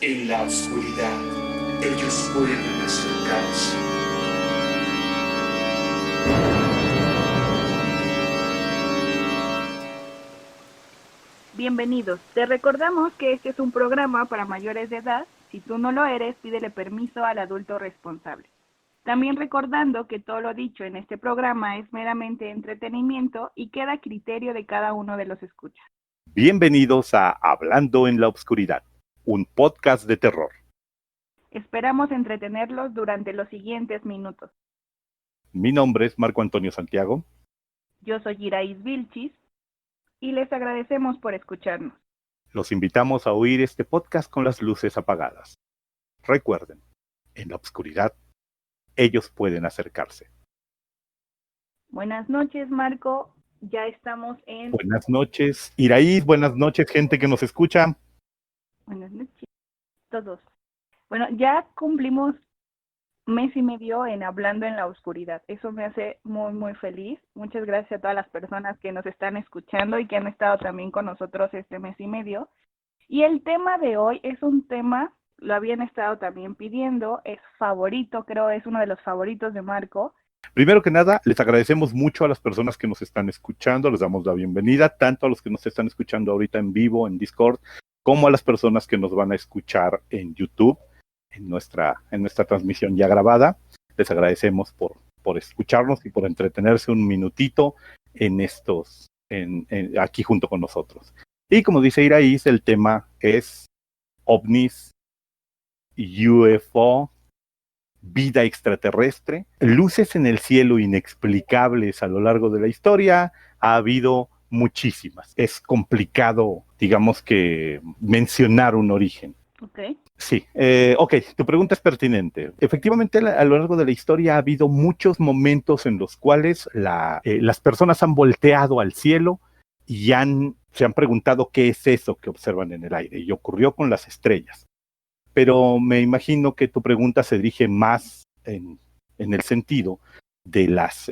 En la oscuridad, ellos pueden acercarse. Bienvenidos. Te recordamos que este es un programa para mayores de edad. Si tú no lo eres, pídele permiso al adulto responsable. También recordando que todo lo dicho en este programa es meramente entretenimiento y queda a criterio de cada uno de los escuchas. Bienvenidos a Hablando en la Oscuridad, un podcast de terror. Esperamos entretenerlos durante los siguientes minutos. Mi nombre es Marco Antonio Santiago. Yo soy Iraís Vilchis y les agradecemos por escucharnos. Los invitamos a oír este podcast con las luces apagadas. Recuerden, en la oscuridad, ellos pueden acercarse. Buenas noches, Marco. Ya estamos en... Buenas noches, Iraís. Buenas noches, gente que nos escucha. Buenas noches, todos. Bueno, ya cumplimos mes y medio en Hablando en la Oscuridad. Eso me hace muy, muy feliz. Muchas gracias a todas las personas que nos están escuchando y que han estado también con nosotros este mes y medio. Y el tema de hoy es un tema, lo habían estado también pidiendo, es favorito, creo, es uno de los favoritos de Marco. Primero que nada, les agradecemos mucho a las personas que nos están escuchando, les damos la bienvenida, tanto a los que nos están escuchando ahorita en vivo, en Discord, como a las personas que nos van a escuchar en YouTube, en nuestra transmisión ya grabada. Les agradecemos por escucharnos y por entretenerse un minutito en aquí junto con nosotros. Y como dice Iraís, el tema es ovnis, UFO, vida extraterrestre, luces en el cielo inexplicables a lo largo de la historia. Ha habido muchísimas. Es complicado, digamos que, mencionar un origen. Okay. Sí, tu pregunta es pertinente. Efectivamente, a lo largo de la historia ha habido muchos momentos en los cuales las personas han volteado al cielo y se han preguntado qué es eso que observan en el aire, y ocurrió con las estrellas. Pero me imagino que tu pregunta se dirige más en el sentido de las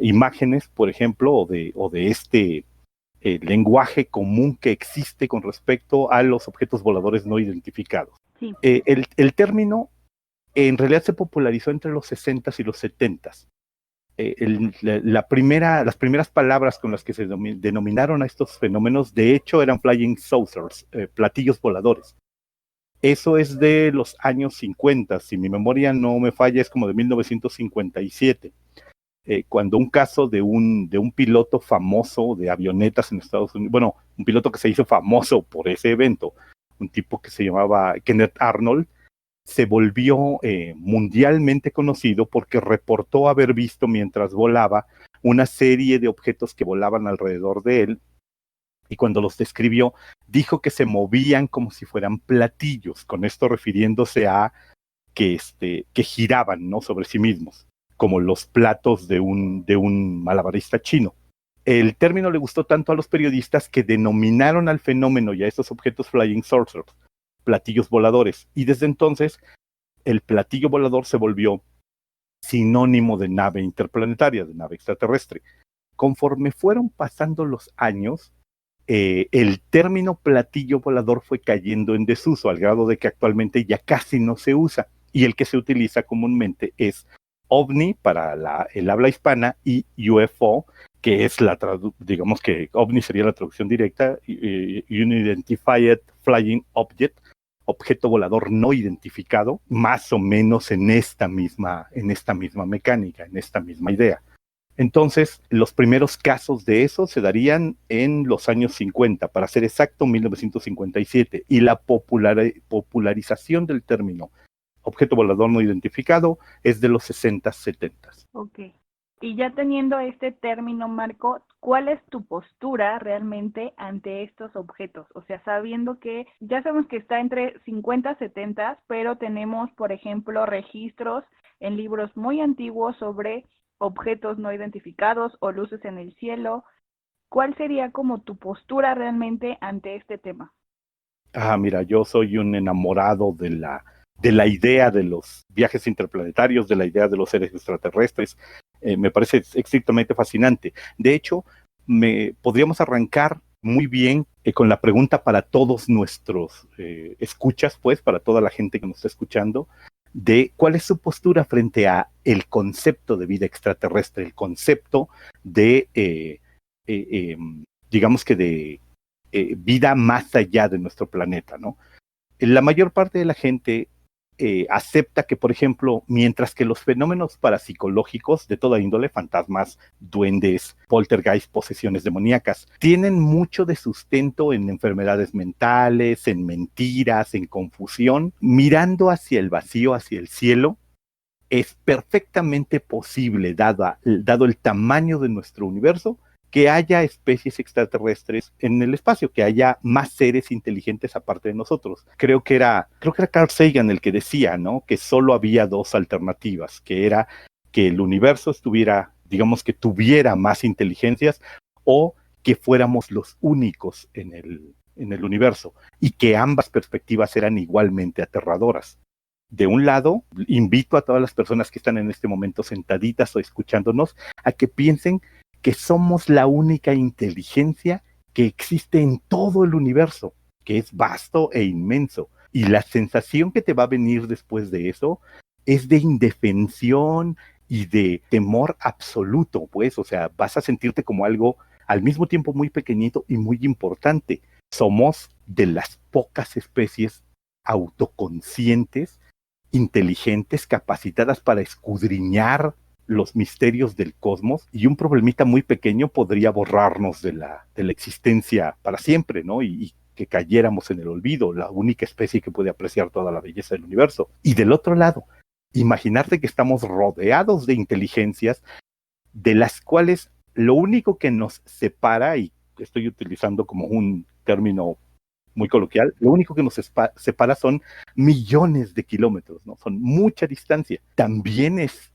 imágenes, por ejemplo, o de este lenguaje común que existe con respecto a los objetos voladores no identificados. Sí. El término en realidad se popularizó entre los 60s y los 70s. Las primeras palabras con las que se denominaron a estos fenómenos, de hecho, eran flying saucers, platillos voladores. Eso es de los años 50, si mi memoria no me falla, es como de 1957. Cuando un caso de un piloto famoso de avionetas en Estados Unidos, bueno, un piloto que se hizo famoso por ese evento, un tipo que se llamaba Kenneth Arnold, se volvió mundialmente conocido porque reportó haber visto mientras volaba una serie de objetos que volaban alrededor de él, y cuando los describió, dijo que se movían como si fueran platillos, con esto refiriéndose a que giraban, ¿no?, sobre sí mismos, como los platos de un malabarista chino. El término le gustó tanto a los periodistas que denominaron al fenómeno y a estos objetos flying saucers, platillos voladores, y desde entonces el platillo volador se volvió sinónimo de nave interplanetaria, de nave extraterrestre. Conforme fueron pasando los años, el término platillo volador fue cayendo en desuso, al grado de que actualmente ya casi no se usa, y el que se utiliza comúnmente es OVNI para el habla hispana y UFO, que es digamos que OVNI sería la traducción directa, Unidentified Flying Object, objeto volador no identificado, más o menos en esta misma mecánica, en esta misma idea. Entonces, los primeros casos de eso se darían en los años 50, para ser exacto, 1957, y la popularización del término objeto volador no identificado es de los 60, 70. Ok. Y ya teniendo este término, Marco, ¿cuál es tu postura realmente ante estos objetos? O sea, sabiendo que ya sabemos que está entre 50 y 70, pero tenemos, por ejemplo, registros en libros muy antiguos sobre objetos no identificados o luces en el cielo. ¿Cuál sería como tu postura realmente ante este tema? Mira, yo soy un enamorado de la idea de los viajes interplanetarios, de la idea de los seres extraterrestres. Me parece estrictamente fascinante. De hecho, podríamos arrancar muy bien con la pregunta para todos nuestros escuchas, pues, para toda la gente que nos está escuchando, de cuál es su postura frente a el concepto de vida extraterrestre, el concepto de, digamos que de vida más allá de nuestro planeta, ¿no? La mayor parte de la gente acepta que, por ejemplo, mientras que los fenómenos parapsicológicos de toda índole, fantasmas, duendes, poltergeist, posesiones demoníacas, tienen mucho de sustento en enfermedades mentales, en mentiras, en confusión, mirando hacia el vacío, hacia el cielo, es perfectamente posible, dado el tamaño de nuestro universo, que haya especies extraterrestres en el espacio, que haya más seres inteligentes aparte de nosotros. Creo que era Carl Sagan el que decía, ¿no? Que solo había dos alternativas, que era que el universo estuviera, digamos que tuviera más inteligencias, o que fuéramos los únicos en el universo, y que ambas perspectivas eran igualmente aterradoras. De un lado, invito a todas las personas que están en este momento sentaditas o escuchándonos a que piensen que somos la única inteligencia que existe en todo el universo, que es vasto e inmenso. Y la sensación que te va a venir después de eso es de indefensión y de temor absoluto, pues, o sea, vas a sentirte como algo al mismo tiempo muy pequeñito y muy importante. Somos de las pocas especies autoconscientes, inteligentes, capacitadas para escudriñar los misterios del cosmos, y un problemita muy pequeño podría borrarnos de la existencia para siempre, ¿no? Y que cayéramos en el olvido, la única especie que puede apreciar toda la belleza del universo. Y del otro lado, imaginarte que estamos rodeados de inteligencias de las cuales lo único que nos separa, y estoy utilizando como un término muy coloquial, lo único que nos separa son millones de kilómetros, ¿no? Son mucha distancia. También es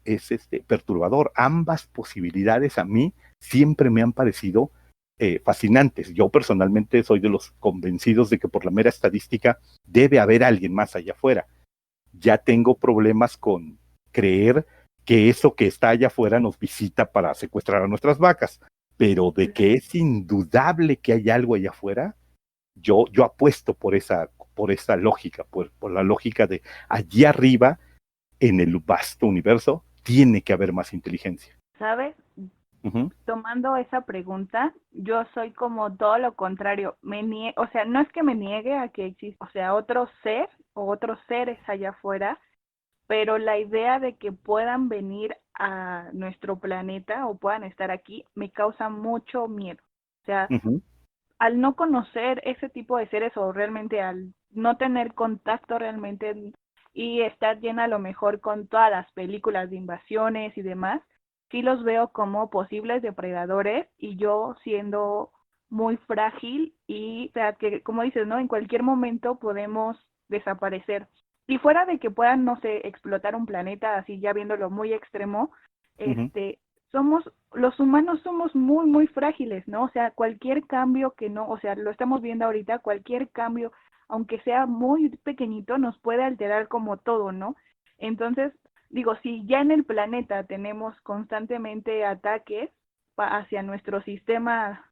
perturbador. Ambas posibilidades a mí siempre me han parecido fascinantes. Yo personalmente soy de los convencidos de que por la mera estadística debe haber alguien más allá afuera. Ya tengo problemas con creer que eso que está allá afuera nos visita para secuestrar a nuestras vacas, pero de que es indudable que hay algo allá afuera, yo apuesto por esa lógica, por la lógica de allí arriba, en el vasto universo, tiene que haber más inteligencia. ¿Sabes? Uh-huh. Tomando esa pregunta, yo soy como todo lo contrario. O sea, no es que me niegue a que exista, o sea, otro ser o otros seres allá afuera, pero la idea de que puedan venir a nuestro planeta o puedan estar aquí me causa mucho miedo. O sea, uh-huh, al no conocer ese tipo de seres o realmente al no tener contacto realmente y estar llena a lo mejor con todas las películas de invasiones y demás, sí los veo como posibles depredadores, y yo siendo muy frágil y, o sea, que como dices, ¿no? En cualquier momento podemos desaparecer. Y fuera de que puedan, no sé, explotar un planeta, así ya viéndolo muy extremo, uh-huh, los humanos somos muy, muy frágiles, ¿no? O sea, cualquier cambio que no, o sea, lo estamos viendo ahorita, cualquier cambio, aunque sea muy pequeñito, nos puede alterar como todo, ¿no? Entonces, digo, si ya en el planeta tenemos constantemente ataques hacia nuestro sistema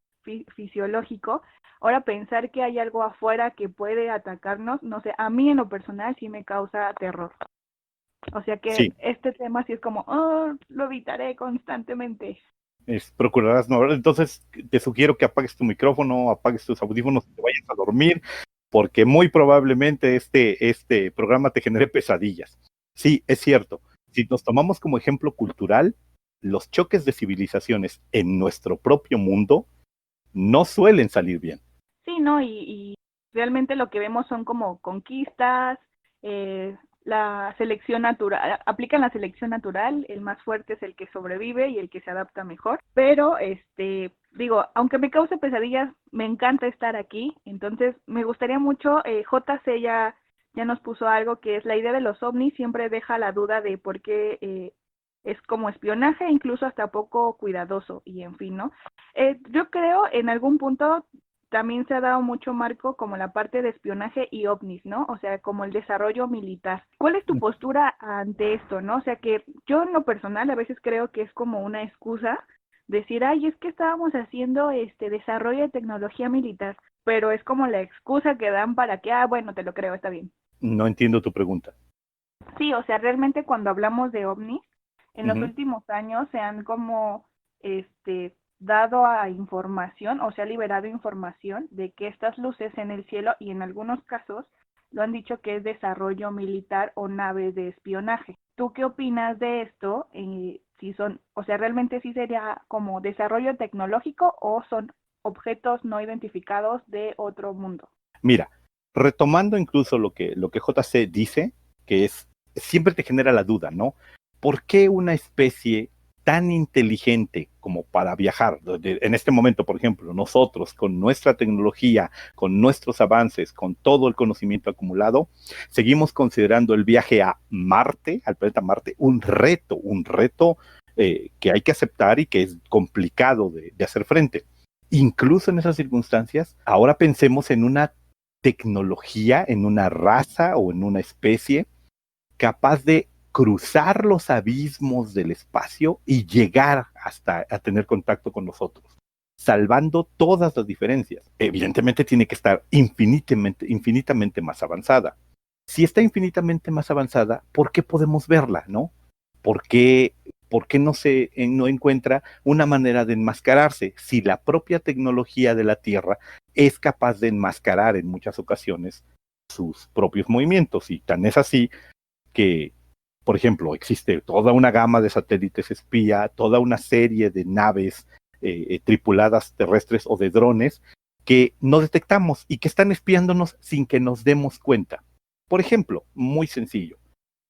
fisiológico, ahora pensar que hay algo afuera que puede atacarnos, no sé, a mí en lo personal sí me causa terror. O sea que sí, este tema sí es como, lo evitaré constantemente. Procurarás no. Entonces te sugiero que apagues tu micrófono, apagues tus audífonos y te vayas a dormir, porque muy probablemente este programa te genere pesadillas. Sí, es cierto. Si nos tomamos como ejemplo cultural, los choques de civilizaciones en nuestro propio mundo no suelen salir bien. Sí, ¿no? Y realmente lo que vemos son como conquistas, la selección natural, aplican la selección natural, el más fuerte es el que sobrevive y el que se adapta mejor, pero digo, aunque me cause pesadillas, me encanta estar aquí, entonces me gustaría mucho, JC ya nos puso algo que es la idea de los ovnis, siempre deja la duda de por qué es como espionaje, incluso hasta poco cuidadoso, y en fin, ¿no? Yo creo en algún punto también se ha dado mucho marco como la parte de espionaje y ovnis, ¿no? O sea, como el desarrollo militar. ¿Cuál es tu postura ante esto, no? O sea, que yo en lo personal a veces creo que es como una excusa decir, ay, es que estábamos haciendo desarrollo de tecnología militar, pero es como la excusa que dan para que, bueno, te lo creo, está bien. No entiendo tu pregunta. Sí, o sea, realmente cuando hablamos de ovnis, en los Ujú. últimos años se han como dado a información o se ha liberado información de que estas luces en el cielo y en algunos casos lo han dicho que es desarrollo militar o naves de espionaje. ¿Tú qué opinas de esto? Si son, o sea, realmente sí sería como desarrollo tecnológico o son objetos no identificados de otro mundo. Mira, retomando incluso lo que JC dice, que es, siempre te genera la duda, ¿no? ¿Por qué una especie tan inteligente como para viajar? En este momento, por ejemplo, nosotros con nuestra tecnología, con nuestros avances, con todo el conocimiento acumulado, seguimos considerando el viaje a Marte, al planeta Marte, un reto que hay que aceptar y que es complicado de hacer frente. Incluso en esas circunstancias, ahora pensemos en una tecnología, en una raza o en una especie capaz de cruzar los abismos del espacio y llegar hasta a tener contacto con nosotros, salvando todas las diferencias. Evidentemente tiene que estar infinitamente más avanzada. Si está infinitamente más avanzada, ¿por qué podemos verla, no? ¿Por qué, por qué no encuentra una manera de enmascararse si la propia tecnología de la Tierra es capaz de enmascarar en muchas ocasiones sus propios movimientos? Y tan es así que, por ejemplo, existe toda una gama de satélites espía, toda una serie de naves tripuladas terrestres o de drones que no detectamos y que están espiándonos sin que nos demos cuenta. Por ejemplo, muy sencillo,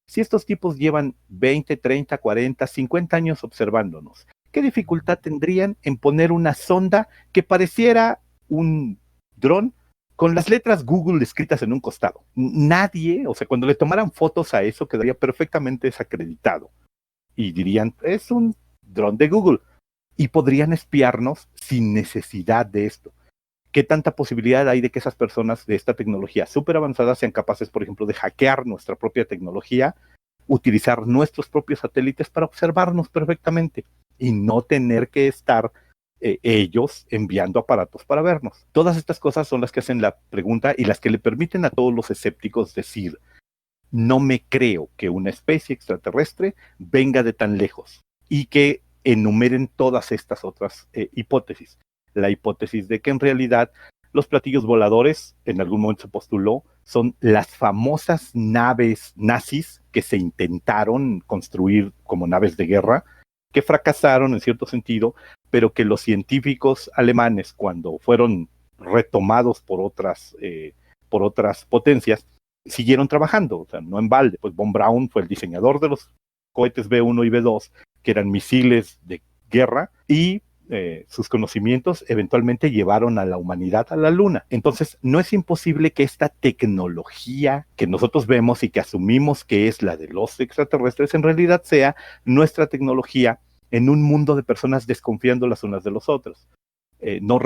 si estos tipos llevan 20, 30, 40, 50 años observándonos, ¿qué dificultad tendrían en poner una sonda que pareciera un dron con las letras Google escritas en un costado? Nadie, o sea, cuando le tomaran fotos a eso, quedaría perfectamente desacreditado. Y dirían, es un dron de Google. Y podrían espiarnos sin necesidad de esto. ¿Qué tanta posibilidad hay de que esas personas de esta tecnología súper avanzada sean capaces, por ejemplo, de hackear nuestra propia tecnología, utilizar nuestros propios satélites para observarnos perfectamente y no tener que estar ellos enviando aparatos para vernos? Todas estas cosas son las que hacen la pregunta y las que le permiten a todos los escépticos decir, no me creo que una especie extraterrestre venga de tan lejos, y que enumeren todas estas otras hipótesis. La hipótesis de que en realidad los platillos voladores, en algún momento se postuló, son las famosas naves nazis que se intentaron construir como naves de guerra, que fracasaron en cierto sentido, pero que los científicos alemanes, cuando fueron retomados por otras potencias, siguieron trabajando, o sea, no en balde. Pues von Braun fue el diseñador de los cohetes B-1 y B-2, que eran misiles de guerra, y sus conocimientos eventualmente llevaron a la humanidad a la luna. Entonces, no es imposible que esta tecnología que nosotros vemos y que asumimos que es la de los extraterrestres, en realidad sea nuestra tecnología en un mundo de personas desconfiando las unas de los otros. No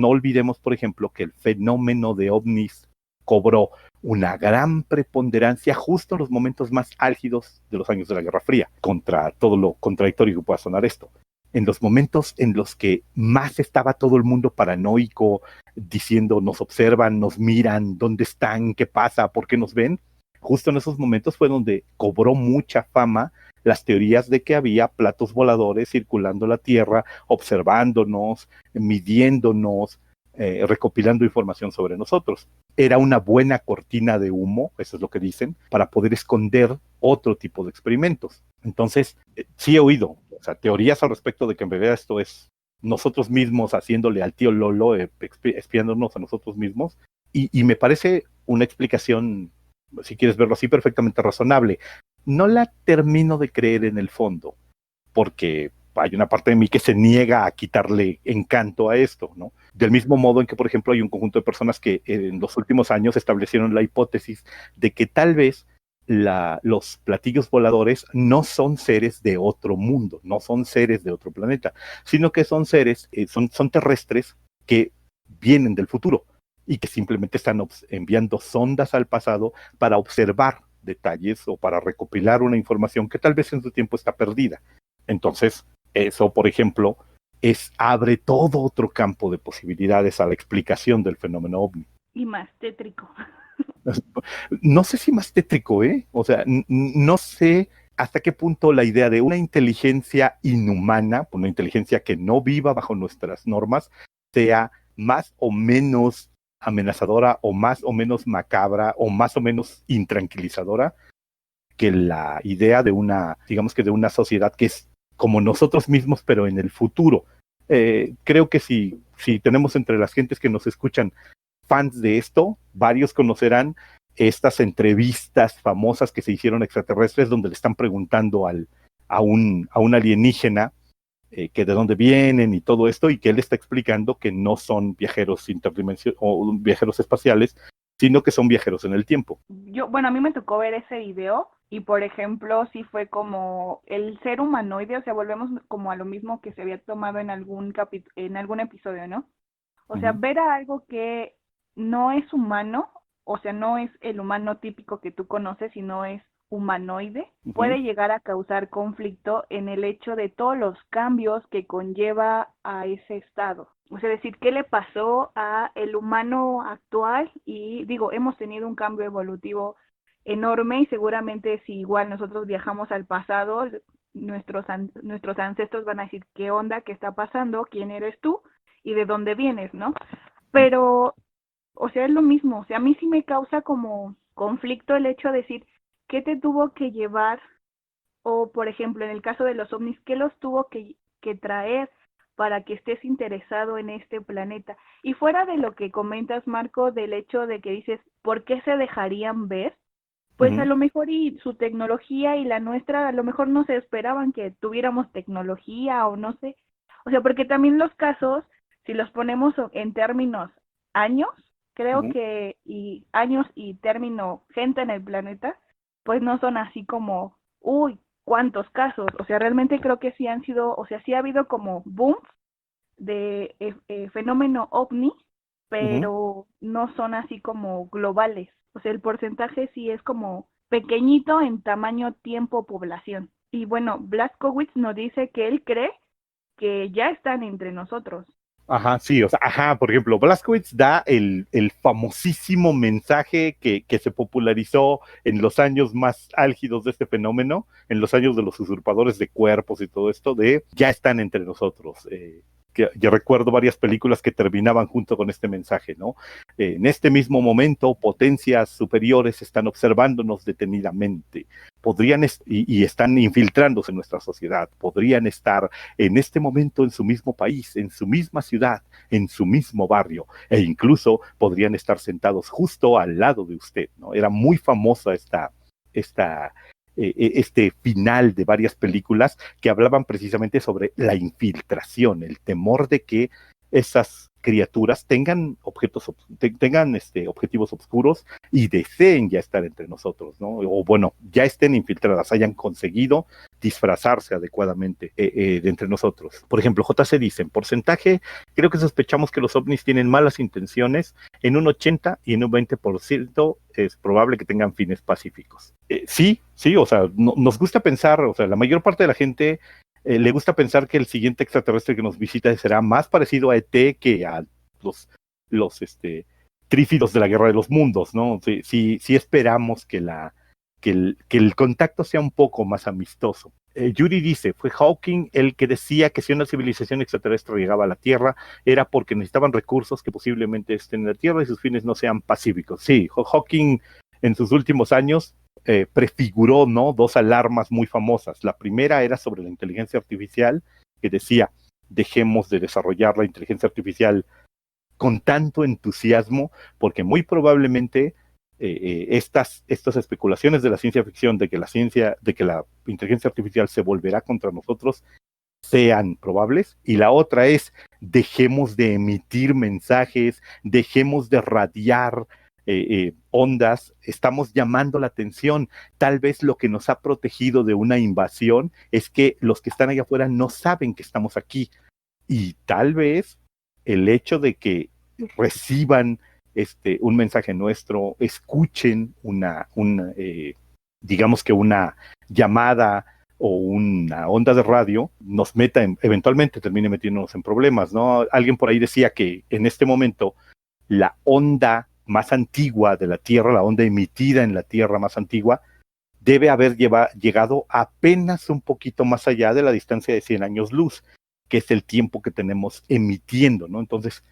olvidemos, por ejemplo, que el fenómeno de ovnis cobró una gran preponderancia justo en los momentos más álgidos de los años de la Guerra Fría, contra todo lo contradictorio que pueda sonar esto. En los momentos en los que más estaba todo el mundo paranoico, diciendo nos observan, nos miran, ¿dónde están? ¿Qué pasa? ¿Por qué nos ven? Justo en esos momentos fue donde cobró mucha fama las teorías de que había platos voladores circulando la Tierra, observándonos, midiéndonos, recopilando información sobre nosotros. Era una buena cortina de humo, eso es lo que dicen, para poder esconder otro tipo de experimentos. Entonces, sí he oído, o sea, teorías al respecto de que en realidad esto es nosotros mismos haciéndole al tío Lolo, espiándonos a nosotros mismos, y me parece una explicación, si quieres verlo así, perfectamente razonable. No la termino de creer en el fondo, porque hay una parte de mí que se niega a quitarle encanto a esto, ¿no? Del mismo modo en que, por ejemplo, hay un conjunto de personas que en los últimos años establecieron la hipótesis de que tal vez los platillos voladores no son seres de otro mundo, no son seres de otro planeta, sino que son seres, son terrestres que vienen del futuro y que simplemente están enviando sondas al pasado para observar detalles o para recopilar una información que tal vez en su tiempo está perdida. Entonces, eso, por ejemplo, abre todo otro campo de posibilidades a la explicación del fenómeno ovni. Y más tétrico. No sé si más tétrico, o sea, no sé hasta qué punto la idea de una inteligencia inhumana, una inteligencia que no viva bajo nuestras normas, sea más o menos amenazadora o más o menos macabra o más o menos intranquilizadora que la idea de una, digamos que de una sociedad que es como nosotros mismos, pero en el futuro. Creo que si tenemos entre las gentes que nos escuchan fans de esto, varios conocerán estas entrevistas famosas que se hicieron extraterrestres donde le están preguntando a un alienígena que de dónde vienen y todo esto, y que él está explicando que no son viajeros interdimensionales o viajeros espaciales, sino que son viajeros en el tiempo. A mí me tocó ver ese video y, por ejemplo, sí fue como el ser humanoide, o sea, volvemos como a lo mismo que se había tomado en algún episodio, ¿no? O sea, ver a algo que no es humano, o sea, no es el humano típico que tú conoces, sino es humanoide, puede llegar a causar conflicto en el hecho de todos los cambios que conlleva a ese estado. O sea, decir, ¿qué le pasó a el humano actual? Y digo, hemos tenido un cambio evolutivo enorme y seguramente si igual nosotros viajamos al pasado, nuestros ancestros van a decir, ¿qué onda? ¿Qué está pasando? ¿Quién eres tú? ¿Y de dónde vienes? ¿No? Pero, o sea, es lo mismo. O sea, a mí sí me causa como conflicto el hecho de decir, ¿qué te tuvo que llevar? O, por ejemplo, en el caso de los ovnis, ¿qué los tuvo que traer para que estés interesado en este planeta? Y fuera de lo que comentas, Marco, del hecho de que dices, ¿por qué se dejarían ver? Pues a lo mejor y su tecnología y la nuestra, a lo mejor no se esperaban que tuviéramos tecnología o no sé. O sea, porque también los casos, si los ponemos en términos años, creo que y años y término gente en el planeta, pues no son así como, uy, cuántos casos. O sea, realmente creo que sí han sido, o sea, sí ha habido como booms de fenómeno ovni, pero no son así como globales. O sea, el porcentaje sí es como pequeñito en tamaño, tiempo, población. Y bueno, Blazkowicz nos dice que él cree que ya están entre nosotros. Ajá, sí, o sea, por ejemplo, Blazkowicz da el famosísimo mensaje que se popularizó en los años más álgidos de este fenómeno, en los años de los usurpadores de cuerpos y todo esto, de ya están entre nosotros. Que yo recuerdo varias películas que terminaban junto con este mensaje, ¿no? En este mismo momento, potencias superiores están observándonos detenidamente, y están infiltrándose en nuestra sociedad, podrían estar en este momento en su mismo país, en su misma ciudad, en su mismo barrio, e incluso podrían estar sentados justo al lado de usted, ¿no? Era muy famosa este final de varias películas que hablaban precisamente sobre la infiltración, el temor de que esas criaturas tengan objetivos oscuros y deseen ya estar entre nosotros, ¿no? O bueno, ya estén infiltradas, hayan conseguido disfrazarse adecuadamente de entre nosotros. Por ejemplo, JC dice, en porcentaje, creo que sospechamos que los ovnis tienen malas intenciones, en un 80 y en un 20% es probable que tengan fines pacíficos. Sí, o sea, nos gusta pensar, o sea, la mayor parte de la gente le gusta pensar que el siguiente extraterrestre que nos visita será más parecido a ET que a los trífidos de la Guerra de los Mundos, ¿no? Sí esperamos que el contacto sea un poco más amistoso. Yuri dice, fue Hawking el que decía que si una civilización extraterrestre llegaba a la Tierra era porque necesitaban recursos que posiblemente estén en la Tierra y sus fines no sean pacíficos. Sí, Hawking en sus últimos años prefiguró, ¿no?, dos alarmas muy famosas. La primera era sobre la inteligencia artificial, que decía, dejemos de desarrollar la inteligencia artificial con tanto entusiasmo, porque muy probablemente estas especulaciones de la ciencia ficción de que la inteligencia artificial se volverá contra nosotros sean probables. Y la otra es, dejemos de emitir mensajes, dejemos de radiar ondas, estamos llamando la atención. Tal vez lo que nos ha protegido de una invasión es que los que están allá afuera no saben que estamos aquí, y tal vez el hecho de que reciban un mensaje nuestro, escuchen digamos que una llamada o una onda de radio nos meta, eventualmente termine metiéndonos en problemas, ¿no? Alguien por ahí decía que en este momento la onda más antigua de la Tierra, la onda emitida en la Tierra más antigua, debe haber llegado apenas un poquito más allá de la distancia de 100 años luz, que es el tiempo que tenemos emitiendo, ¿no? Entonces,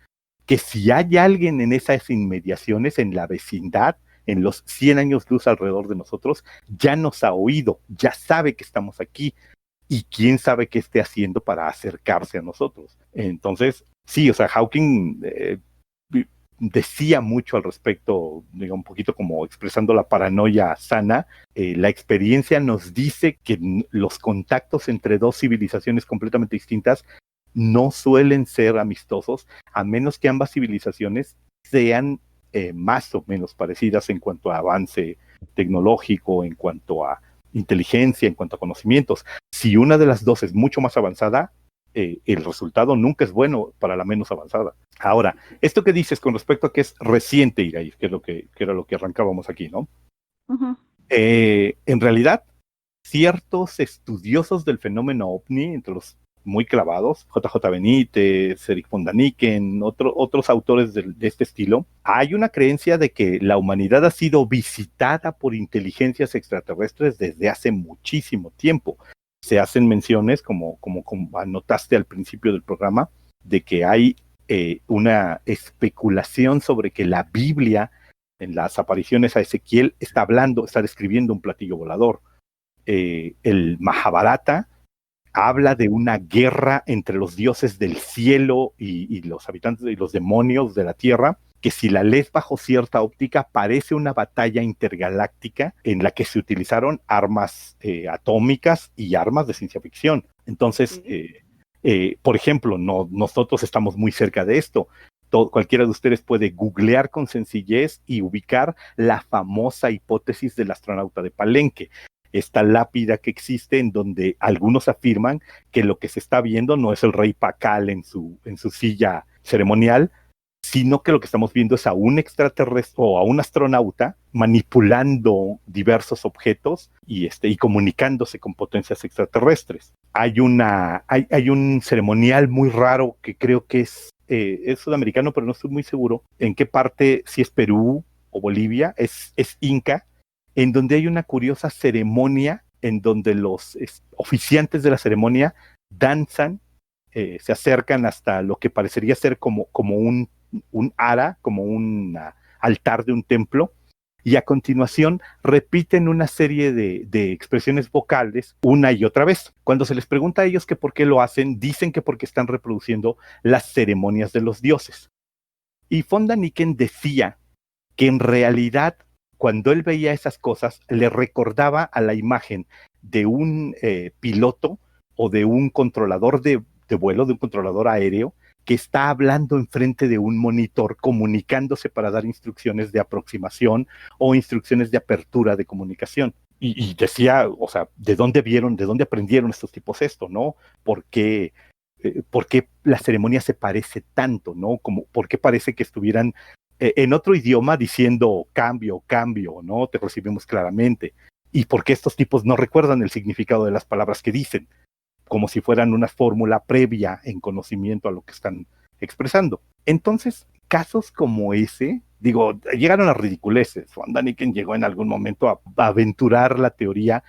que si hay alguien en esas inmediaciones, en la vecindad, en los 100 años luz alrededor de nosotros, ya nos ha oído, ya sabe que estamos aquí, y quién sabe qué esté haciendo para acercarse a nosotros. Entonces, sí, o sea, Hawking decía mucho al respecto, digo, un poquito como expresando la paranoia sana. La experiencia nos dice que los contactos entre dos civilizaciones completamente distintas no suelen ser amistosos, a menos que ambas civilizaciones sean más o menos parecidas en cuanto a avance tecnológico, en cuanto a inteligencia, en cuanto a conocimientos. Si una de las dos es mucho más avanzada, el resultado nunca es bueno para la menos avanzada. Ahora, esto que dices con respecto a que es reciente, Irai, que era lo que arrancábamos aquí, ¿no? Uh-huh. En realidad, ciertos estudiosos del fenómeno ovni, entre los muy clavados, JJ Benítez, Eric von Daniken, otros autores de este estilo, hay una creencia de que la humanidad ha sido visitada por inteligencias extraterrestres desde hace muchísimo tiempo. Se hacen menciones, como anotaste al principio del programa, de que hay una especulación sobre que la Biblia, en las apariciones a Ezequiel, está describiendo un platillo volador. El Mahabharata habla de una guerra entre los dioses del cielo y los habitantes y los demonios de la tierra, que si la lees bajo cierta óptica parece una batalla intergaláctica en la que se utilizaron armas atómicas y armas de ciencia ficción. Entonces, por ejemplo, nosotros estamos muy cerca de esto. Cualquiera de ustedes puede googlear con sencillez y ubicar la famosa hipótesis del astronauta de Palenque, esta lápida que existe en donde algunos afirman que lo que se está viendo no es el rey Pacal en su silla ceremonial, sino que lo que estamos viendo es a un extraterrestre o a un astronauta manipulando diversos objetos y comunicándose con potencias extraterrestres. Hay un ceremonial muy raro que creo que es sudamericano, pero no estoy muy seguro en qué parte, si es Perú o Bolivia, es inca, en donde hay una curiosa ceremonia en donde los oficiantes de la ceremonia danzan, se acercan hasta lo que parecería ser como un ara, como un altar de un templo, y a continuación repiten una serie de expresiones vocales una y otra vez. Cuando se les pregunta a ellos que por qué lo hacen, dicen que porque están reproduciendo las ceremonias de los dioses. Y von Daniken decía que en realidad, cuando él veía esas cosas, le recordaba a la imagen de un piloto o de un controlador de vuelo, de un controlador aéreo, que está hablando enfrente de un monitor, comunicándose para dar instrucciones de aproximación o instrucciones de apertura de comunicación. Y decía, o sea, ¿de dónde aprendieron estos tipos esto, no? ¿Por qué la ceremonia se parece tanto, no? ¿Por qué parece que estuvieran en otro idioma diciendo cambio, ¿no? Te recibimos claramente. ¿Y por qué estos tipos no recuerdan el significado de las palabras que dicen? Como si fueran una fórmula previa en conocimiento a lo que están expresando. Entonces, casos como ese, digo, llegaron a ridiculeces. Von Daniken llegó en algún momento a aventurar la teoría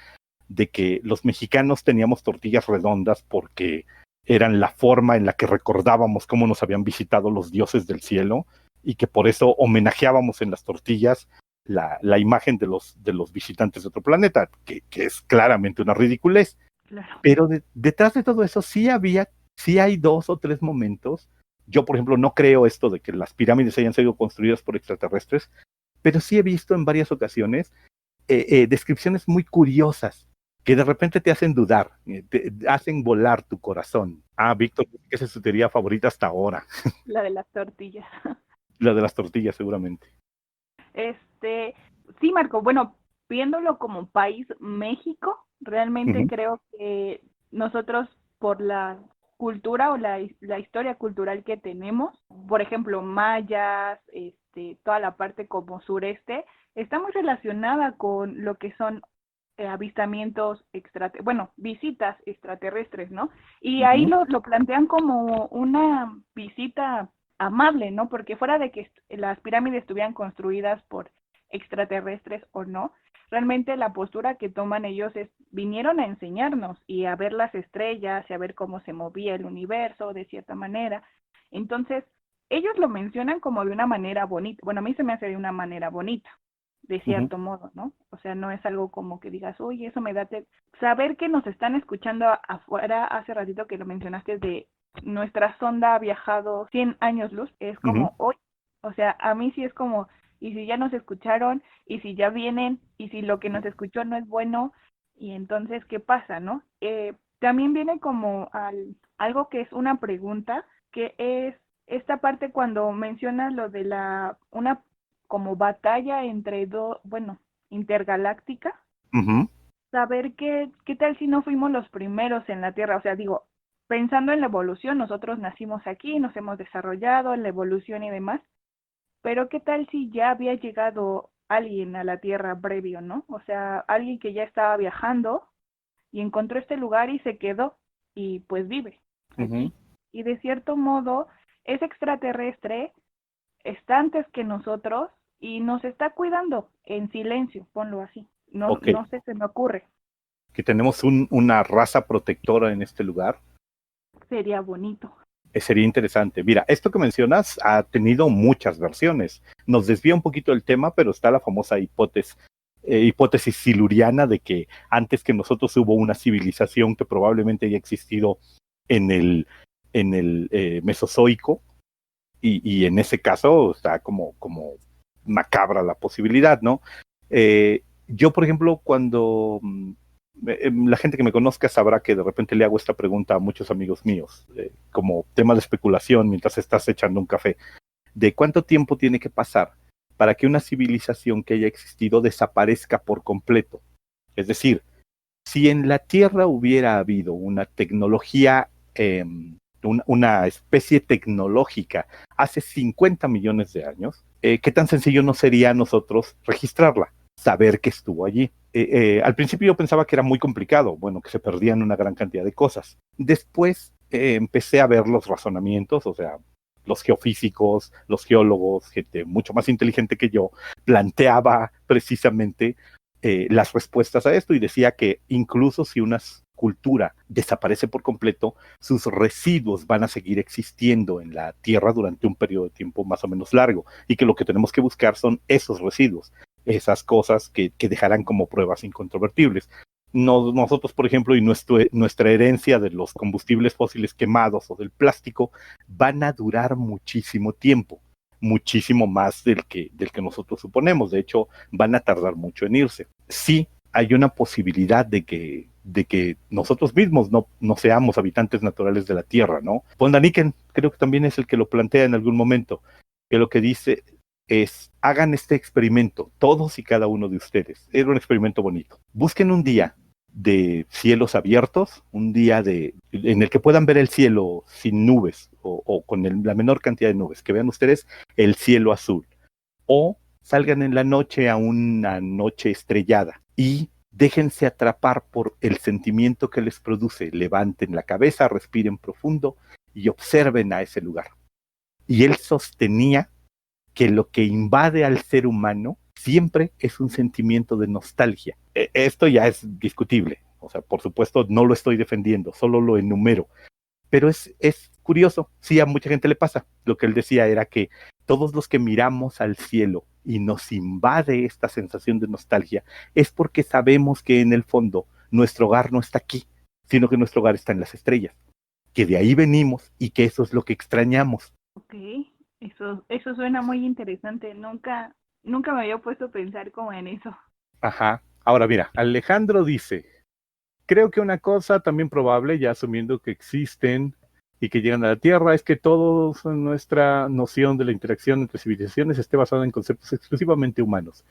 de que los mexicanos teníamos tortillas redondas porque eran la forma en la que recordábamos cómo nos habían visitado los dioses del cielo, y que por eso homenajeábamos en las tortillas la imagen de los visitantes de otro planeta, que es claramente una ridiculez. Claro. Pero detrás de todo eso sí hay 2 o 3 momentos. Yo, por ejemplo, no creo esto de que las pirámides hayan sido construidas por extraterrestres, pero sí he visto en varias ocasiones descripciones muy curiosas que de repente te hacen dudar, te hacen volar tu corazón. Víctor, esa es su teoría favorita hasta ahora. La de las tortillas. La de las tortillas, seguramente. Sí, Marco, bueno, viéndolo como país, México, realmente Uh-huh. creo que nosotros, por la cultura o la historia cultural que tenemos, por ejemplo, mayas, toda la parte como sureste, está muy relacionada con lo que son avistamientos visitas extraterrestres, ¿no? Y ahí lo plantean como una visita amable, ¿no? Porque fuera de que las pirámides estuvieran construidas por extraterrestres o no, realmente la postura que toman ellos es, vinieron a enseñarnos y a ver las estrellas y a ver cómo se movía el universo de cierta manera. Entonces, ellos lo mencionan como de una manera bonita. Bueno, a mí se me hace de una manera bonita, de cierto modo, ¿no? O sea, no es algo como que digas, oye, eso me da... Saber que nos están escuchando afuera, hace ratito que lo mencionaste, de nuestra sonda ha viajado 100 años luz, es como hoy. O sea, a mí sí es como, y si ya nos escucharon, y si ya vienen, y si lo que nos escuchó no es bueno, y entonces, ¿qué pasa, no? También viene como algo que es una pregunta, que es esta parte cuando mencionas lo de una como batalla entre intergaláctica, saber qué tal si no fuimos los primeros en la Tierra. O sea, digo, pensando en la evolución, nosotros nacimos aquí, nos hemos desarrollado en la evolución y demás, pero qué tal si ya había llegado alguien a la Tierra previo, ¿no? O sea, alguien que ya estaba viajando y encontró este lugar y se quedó y pues vive aquí. Y de cierto modo es extraterrestre, está antes que nosotros y nos está cuidando en silencio, ponlo así. No sé, se me ocurre. Que tenemos una raza protectora en este lugar. Sería bonito. Sería interesante. Mira, esto que mencionas ha tenido muchas versiones. Nos desvía un poquito el tema, pero está la famosa hipótesis siluriana de que antes que nosotros hubo una civilización que probablemente haya existido en el Mesozoico, y en ese caso está como macabra la posibilidad, ¿no? Yo, por ejemplo, cuando la gente que me conozca sabrá que de repente le hago esta pregunta a muchos amigos míos, como tema de especulación mientras estás echando un café, de cuánto tiempo tiene que pasar para que una civilización que haya existido desaparezca por completo. Es decir, si en la Tierra hubiera habido una tecnología, una especie tecnológica hace 50 millones de años, ¿qué tan sencillo no sería a nosotros registrarla, saber que estuvo allí? Al principio yo pensaba que era muy complicado, bueno, que se perdían una gran cantidad de cosas. Después empecé a ver los razonamientos, o sea, los geofísicos, los geólogos, gente mucho más inteligente que yo, planteaba precisamente las respuestas a esto y decía que incluso si una cultura desaparece por completo, sus residuos van a seguir existiendo en la Tierra durante un periodo de tiempo más o menos largo y que lo que tenemos que buscar son esos residuos, esas cosas que dejarán como pruebas incontrovertibles. Nosotros, por ejemplo, y nuestra herencia de los combustibles fósiles quemados o del plástico van a durar muchísimo tiempo, muchísimo más del que nosotros suponemos. De hecho, van a tardar mucho en irse. Sí hay una posibilidad de que nosotros mismos no seamos habitantes naturales de la Tierra, ¿no? Von Daniken creo que también es el que lo plantea en algún momento, que lo que dice es, hagan este experimento, todos y cada uno de ustedes. Era un experimento bonito. Busquen un día de cielos abiertos, un día en el que puedan ver el cielo sin nubes o con la menor cantidad de nubes, que vean ustedes el cielo azul, o salgan en la noche a una noche estrellada y déjense atrapar por el sentimiento que les produce. Levanten la cabeza, respiren profundo y observen a ese lugar. Y él sostenía que lo que invade al ser humano siempre es un sentimiento de nostalgia. Esto ya es discutible, o sea, por supuesto no lo estoy defendiendo, solo lo enumero, pero es curioso, sí, a mucha gente le pasa. Lo que él decía era que todos los que miramos al cielo y nos invade esta sensación de nostalgia es porque sabemos que en el fondo nuestro hogar no está aquí, sino que nuestro hogar está en las estrellas, que de ahí venimos y que eso es lo que extrañamos. Ok, eso suena muy interesante. Nunca me había puesto a pensar como en eso. Ajá. Ahora mira, Alejandro dice, creo que una cosa también probable, ya asumiendo que existen y que llegan a la Tierra, es que toda nuestra noción de la interacción entre civilizaciones esté basada en conceptos exclusivamente humanos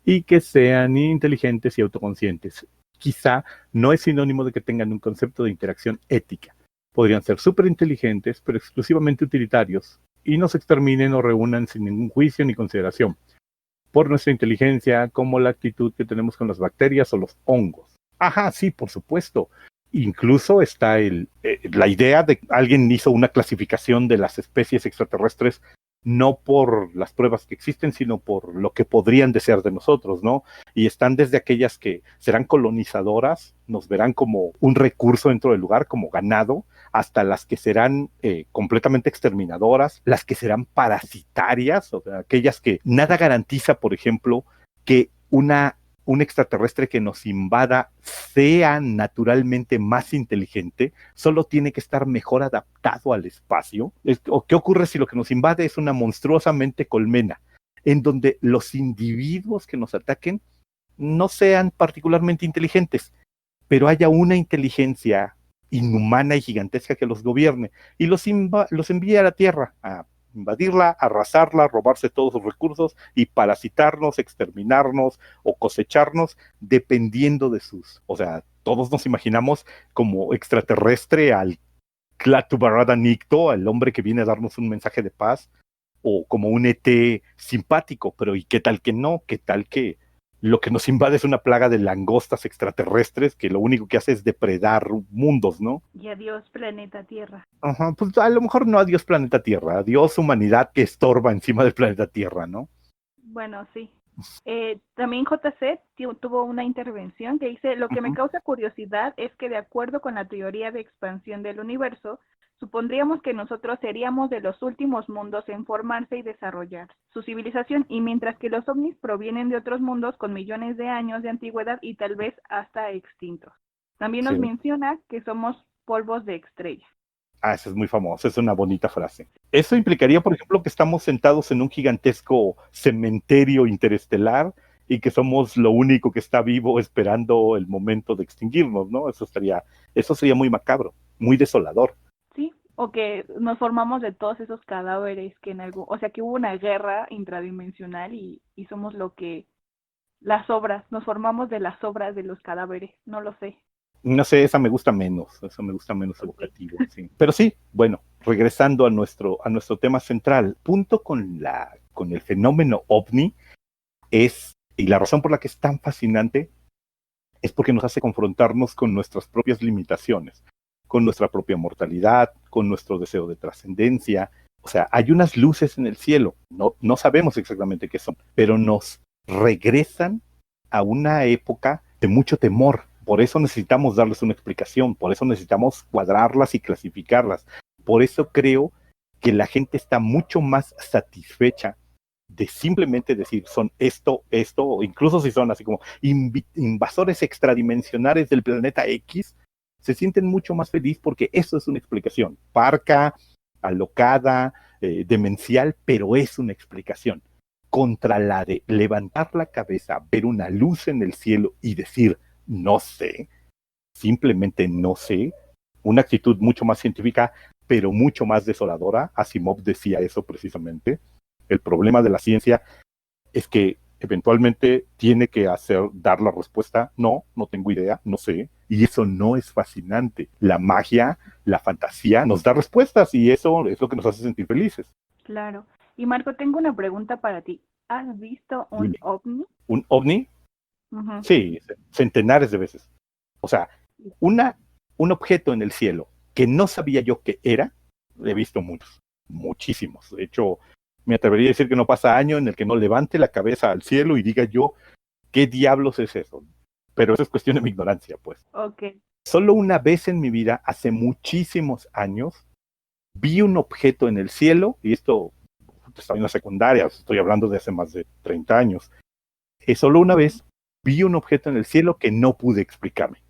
y que sean inteligentes y autoconscientes. Quizá no es sinónimo de que tengan un concepto de interacción ética. Podrían ser súper inteligentes, pero exclusivamente utilitarios, y nos exterminen o reúnan sin ningún juicio ni consideración. por nuestra inteligencia, como la actitud que tenemos con las bacterias o los hongos. Ajá, sí, por supuesto. Incluso está la idea de que alguien hizo una clasificación de las especies extraterrestres no por las pruebas que existen, sino por lo que podrían desear de nosotros, ¿no? Y están desde aquellas que serán colonizadoras, nos verán como un recurso dentro del lugar, como ganado, hasta las que serán completamente exterminadoras, las que serán parasitarias, o sea, aquellas que nada garantiza, por ejemplo, que un extraterrestre que nos invada sea naturalmente más inteligente, solo tiene que estar mejor adaptado al espacio. ¿O qué ocurre si lo que nos invade es una monstruosamente colmena, en donde los individuos que nos ataquen no sean particularmente inteligentes, pero haya una inteligencia inhumana y gigantesca que los gobierne y los envíe a la Tierra a invadirla, arrasarla, robarse todos sus recursos y parasitarnos, exterminarnos o cosecharnos dependiendo de o sea, todos nos imaginamos como extraterrestre al Klaatu Barada Nikto, al hombre que viene a darnos un mensaje de paz, o como un ET simpático, pero ¿y qué tal que no? ¿Qué tal que lo que nos invade es una plaga de langostas extraterrestres que lo único que hace es depredar mundos, ¿no? Y adiós, planeta Tierra. Ajá, pues a lo mejor no adiós planeta Tierra, adiós humanidad que estorba encima del planeta Tierra, ¿no? Bueno, sí. También JC tuvo una intervención que dice, lo que me causa curiosidad es que de acuerdo con la teoría de expansión del universo, supondríamos que nosotros seríamos de los últimos mundos en formarse y desarrollar su civilización, y mientras que los ovnis provienen de otros mundos con millones de años de antigüedad y tal vez hasta extintos. También nos menciona que somos polvos de estrella. Ah, eso es muy famoso, es una bonita frase. Eso implicaría, por ejemplo, que estamos sentados en un gigantesco cementerio interestelar y que somos lo único que está vivo esperando el momento de extinguirnos, ¿no? Eso sería muy macabro, muy desolador. Sí, o que nos formamos de todos esos cadáveres que o sea, que hubo una guerra intradimensional y somos las sobras, nos formamos de las sobras de los cadáveres, no lo sé. No sé, esa me gusta menos evocativo, sí. Pero sí, bueno, regresando a nuestro tema central, punto con el fenómeno ovni y la razón por la que es tan fascinante, es porque nos hace confrontarnos con nuestras propias limitaciones, con nuestra propia mortalidad, con nuestro deseo de trascendencia. O sea, hay unas luces en el cielo, no sabemos exactamente qué son, pero nos regresan a una época de mucho temor. Por eso necesitamos darles una explicación, por eso necesitamos cuadrarlas y clasificarlas. Por eso creo que la gente está mucho más satisfecha de simplemente decir son esto, o incluso si son así como invasores extradimensionales del planeta X, se sienten mucho más feliz porque eso es una explicación. Parca, alocada, demencial, pero es una explicación. Contra la de levantar la cabeza, ver una luz en el cielo y decir no sé, simplemente no sé, una actitud mucho más científica, pero mucho más desoladora. Asimov decía eso precisamente. El problema de la ciencia es que eventualmente tiene que dar la respuesta, no tengo idea, no sé, y eso no es fascinante. La magia, la fantasía nos da respuestas y eso es lo que nos hace sentir felices. Claro. Y Marco, tengo una pregunta para ti. ¿Has visto un ovni? ¿Un ovni? Uh-huh. Sí, centenares de veces. O sea, un objeto en el cielo que no sabía yo qué era, he visto muchísimos. De hecho, me atrevería a decir que no pasa año en el que no levante la cabeza al cielo y diga yo, ¿qué diablos es eso? Pero eso es cuestión de mi ignorancia, pues. Okay. Solo una vez en mi vida, hace muchísimos años, vi un objeto en el cielo, y esto estaba en la secundaria, estoy hablando de hace más de 30 años. Solo una vez vi un objeto en el cielo que no pude explicarme,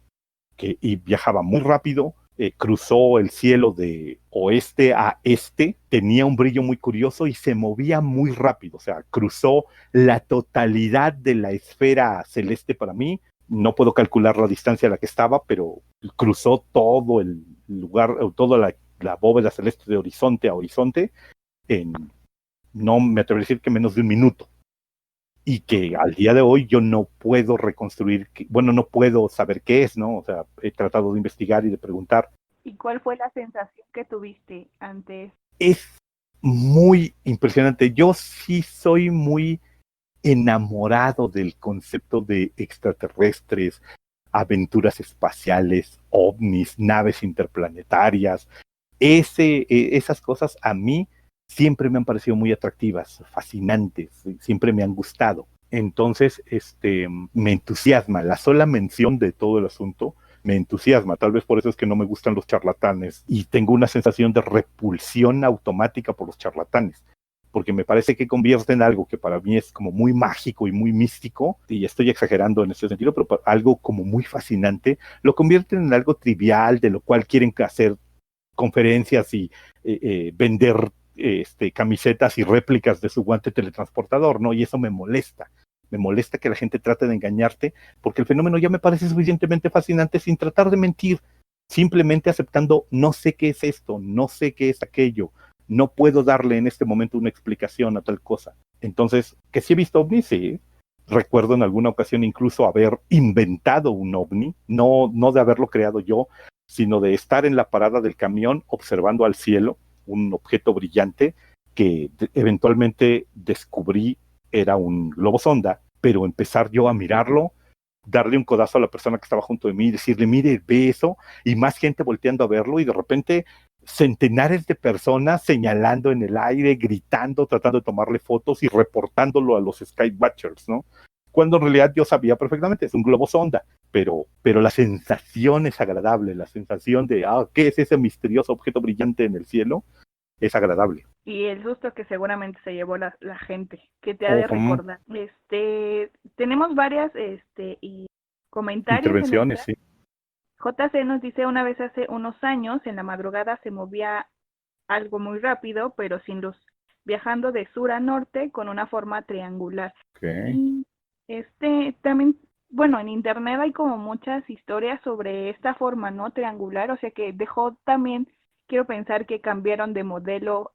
y viajaba muy rápido, cruzó el cielo de oeste a este, tenía un brillo muy curioso y se movía muy rápido, o sea, cruzó la totalidad de la esfera celeste para mí. No puedo calcular la distancia a la que estaba, pero cruzó todo el lugar, toda la bóveda celeste de horizonte a horizonte no me atrevo a decir que menos de un minuto. Y que al día de hoy yo no puedo reconstruir, no puedo saber qué es, ¿no? O sea, he tratado de investigar y de preguntar. ¿Y cuál fue la sensación que tuviste antes? Es muy impresionante. Yo sí soy muy enamorado del concepto de extraterrestres, aventuras espaciales, ovnis, naves interplanetarias. Esas cosas a mí siempre me han parecido muy atractivas, fascinantes, siempre me han gustado. Entonces, me entusiasma, la sola mención de todo el asunto me entusiasma, tal vez por eso es que no me gustan los charlatanes y tengo una sensación de repulsión automática por los charlatanes, porque me parece que convierten algo que para mí es como muy mágico y muy místico, y estoy exagerando en ese sentido, pero algo como muy fascinante, lo convierten en algo trivial, de lo cual quieren hacer conferencias y vender camisetas y réplicas de su guante teletransportador, ¿no? Y eso me molesta que la gente trate de engañarte, porque el fenómeno ya me parece suficientemente fascinante sin tratar de mentir, simplemente aceptando, no sé qué es esto, no sé qué es aquello, no puedo darle en este momento una explicación a tal cosa. Entonces, que sí he visto ovnis, sí. Recuerdo en alguna ocasión incluso haber inventado un ovni, no de haberlo creado yo, sino de estar en la parada del camión observando al cielo un objeto brillante que eventualmente descubrí era un globo sonda, pero empezar yo a mirarlo, darle un codazo a la persona que estaba junto de mí y decirle, mire, ve eso, y más gente volteando a verlo, y de repente centenares de personas señalando en el aire, gritando, tratando de tomarle fotos y reportándolo a los Skywatchers, ¿no? Cuando en realidad yo sabía perfectamente, es un globo sonda, pero la sensación es agradable, la sensación de, ¿qué es ese misterioso objeto brillante en el cielo? Es agradable. Y el susto que seguramente se llevó la gente, que te ha de recordar. Tenemos varias y comentarios. Intervenciones, sí. JC nos dice, una vez hace unos años, en la madrugada se movía algo muy rápido, pero sin luz, viajando de sur a norte con una forma triangular. Okay. Y también, bueno, en internet hay como muchas historias sobre esta forma, ¿no? Triangular, o sea que dejó también, quiero pensar que cambiaron de modelo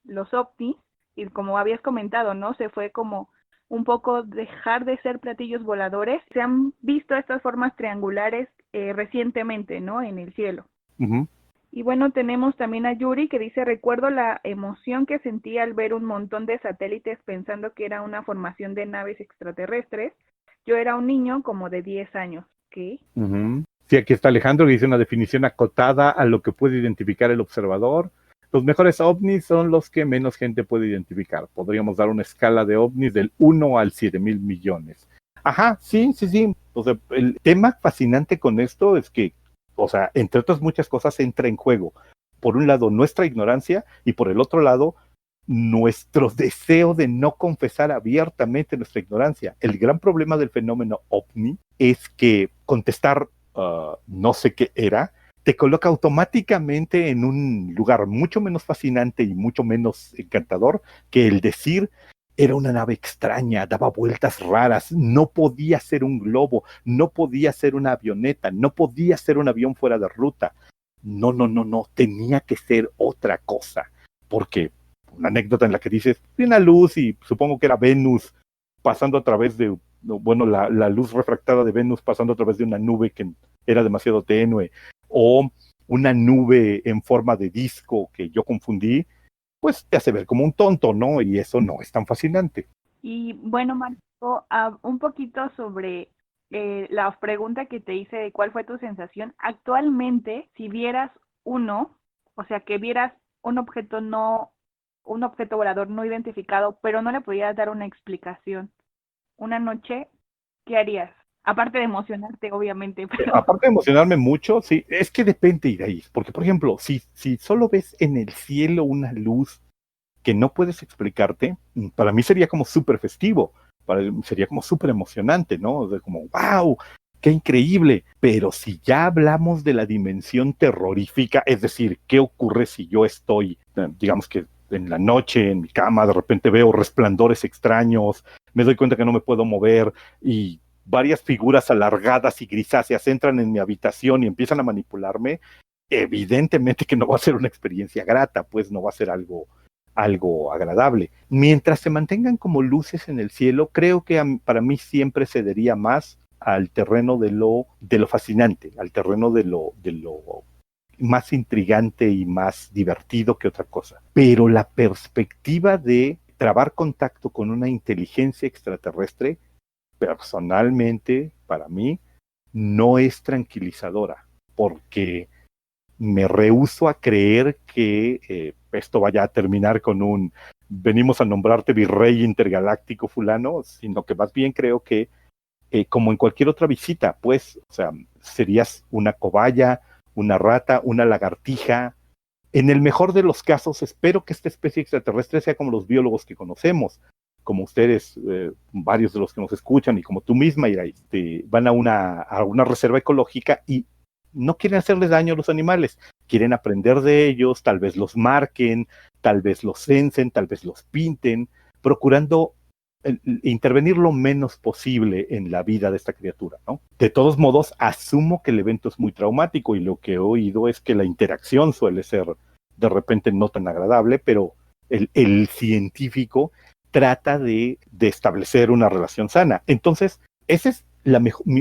los ovnis, y como habías comentado, ¿no? Se fue como un poco dejar de ser platillos voladores. Se han visto estas formas triangulares recientemente, ¿no? En el cielo. Uh-huh. Y bueno, tenemos también a Yuri que dice, recuerdo la emoción que sentí al ver un montón de satélites pensando que era una formación de naves extraterrestres. Yo era un niño como de 10 años. ¿Qué? Uh-huh. Sí, aquí está Alejandro que dice una definición acotada a lo que puede identificar el observador. Los mejores ovnis son los que menos gente puede identificar. Podríamos dar una escala de ovnis del 1 al 7,000 millones. Ajá, sí. O sea, el tema fascinante con esto es que, o sea, entre otras muchas cosas entra en juego, por un lado, nuestra ignorancia y por el otro lado, nuestro deseo de no confesar abiertamente nuestra ignorancia. El gran problema del fenómeno ovni es que contestar no sé qué era, te coloca automáticamente en un lugar mucho menos fascinante y mucho menos encantador que el decir era una nave extraña, daba vueltas raras, no podía ser un globo, no podía ser una avioneta, no podía ser un avión fuera de ruta. No, tenía que ser otra cosa. Porque una anécdota en la que dices, una luz y supongo que era Venus pasando a través de, bueno, la luz refractada de Venus pasando a través de una nube que era demasiado tenue, o una nube en forma de disco que yo confundí, pues te hace ver como un tonto, ¿no? Y eso no es tan fascinante. Y bueno, Marco, un poquito sobre la pregunta que te hice de cuál fue tu sensación. Actualmente, si vieras uno, o sea, que vieras un objeto volador no identificado, pero no le pudieras dar una explicación, una noche, ¿qué harías? Aparte de emocionarte, obviamente, pero... Aparte de emocionarme mucho, sí, es que depende, Iraís, porque por ejemplo, si solo ves en el cielo una luz que no puedes explicarte, para mí sería como súper festivo, sería como súper emocionante, ¿no? De como, wow, qué increíble, pero si ya hablamos de la dimensión terrorífica, es decir, ¿qué ocurre si yo estoy, digamos que en la noche, en mi cama, de repente veo resplandores extraños, me doy cuenta que no me puedo mover y varias figuras alargadas y grisáceas entran en mi habitación y empiezan a manipularme? Evidentemente que no va a ser una experiencia grata, pues no va a ser algo agradable. Mientras se mantengan como luces en el cielo, creo que para mí siempre cedería más al terreno de lo fascinante, al terreno de lo más intrigante y más divertido que otra cosa. Pero la perspectiva de trabar contacto con una inteligencia extraterrestre, personalmente, para mí, no es tranquilizadora, porque me rehúso a creer que esto vaya a terminar con un venimos a nombrarte virrey intergaláctico fulano, sino que más bien creo que como en cualquier otra visita, pues, o sea, serías una cobaya, una rata, una lagartija. En el mejor de los casos, espero que esta especie extraterrestre sea como los biólogos que conocemos, como ustedes, varios de los que nos escuchan, y como tú misma, Ira, van a una reserva ecológica y no quieren hacerles daño a los animales, quieren aprender de ellos, tal vez los marquen, tal vez los censen, tal vez los pinten, procurando intervenir lo menos posible en la vida de esta criatura, ¿no? De todos modos, asumo que el evento es muy traumático y lo que he oído es que la interacción suele ser de repente no tan agradable, pero el científico trata de establecer una relación sana. Entonces, esa es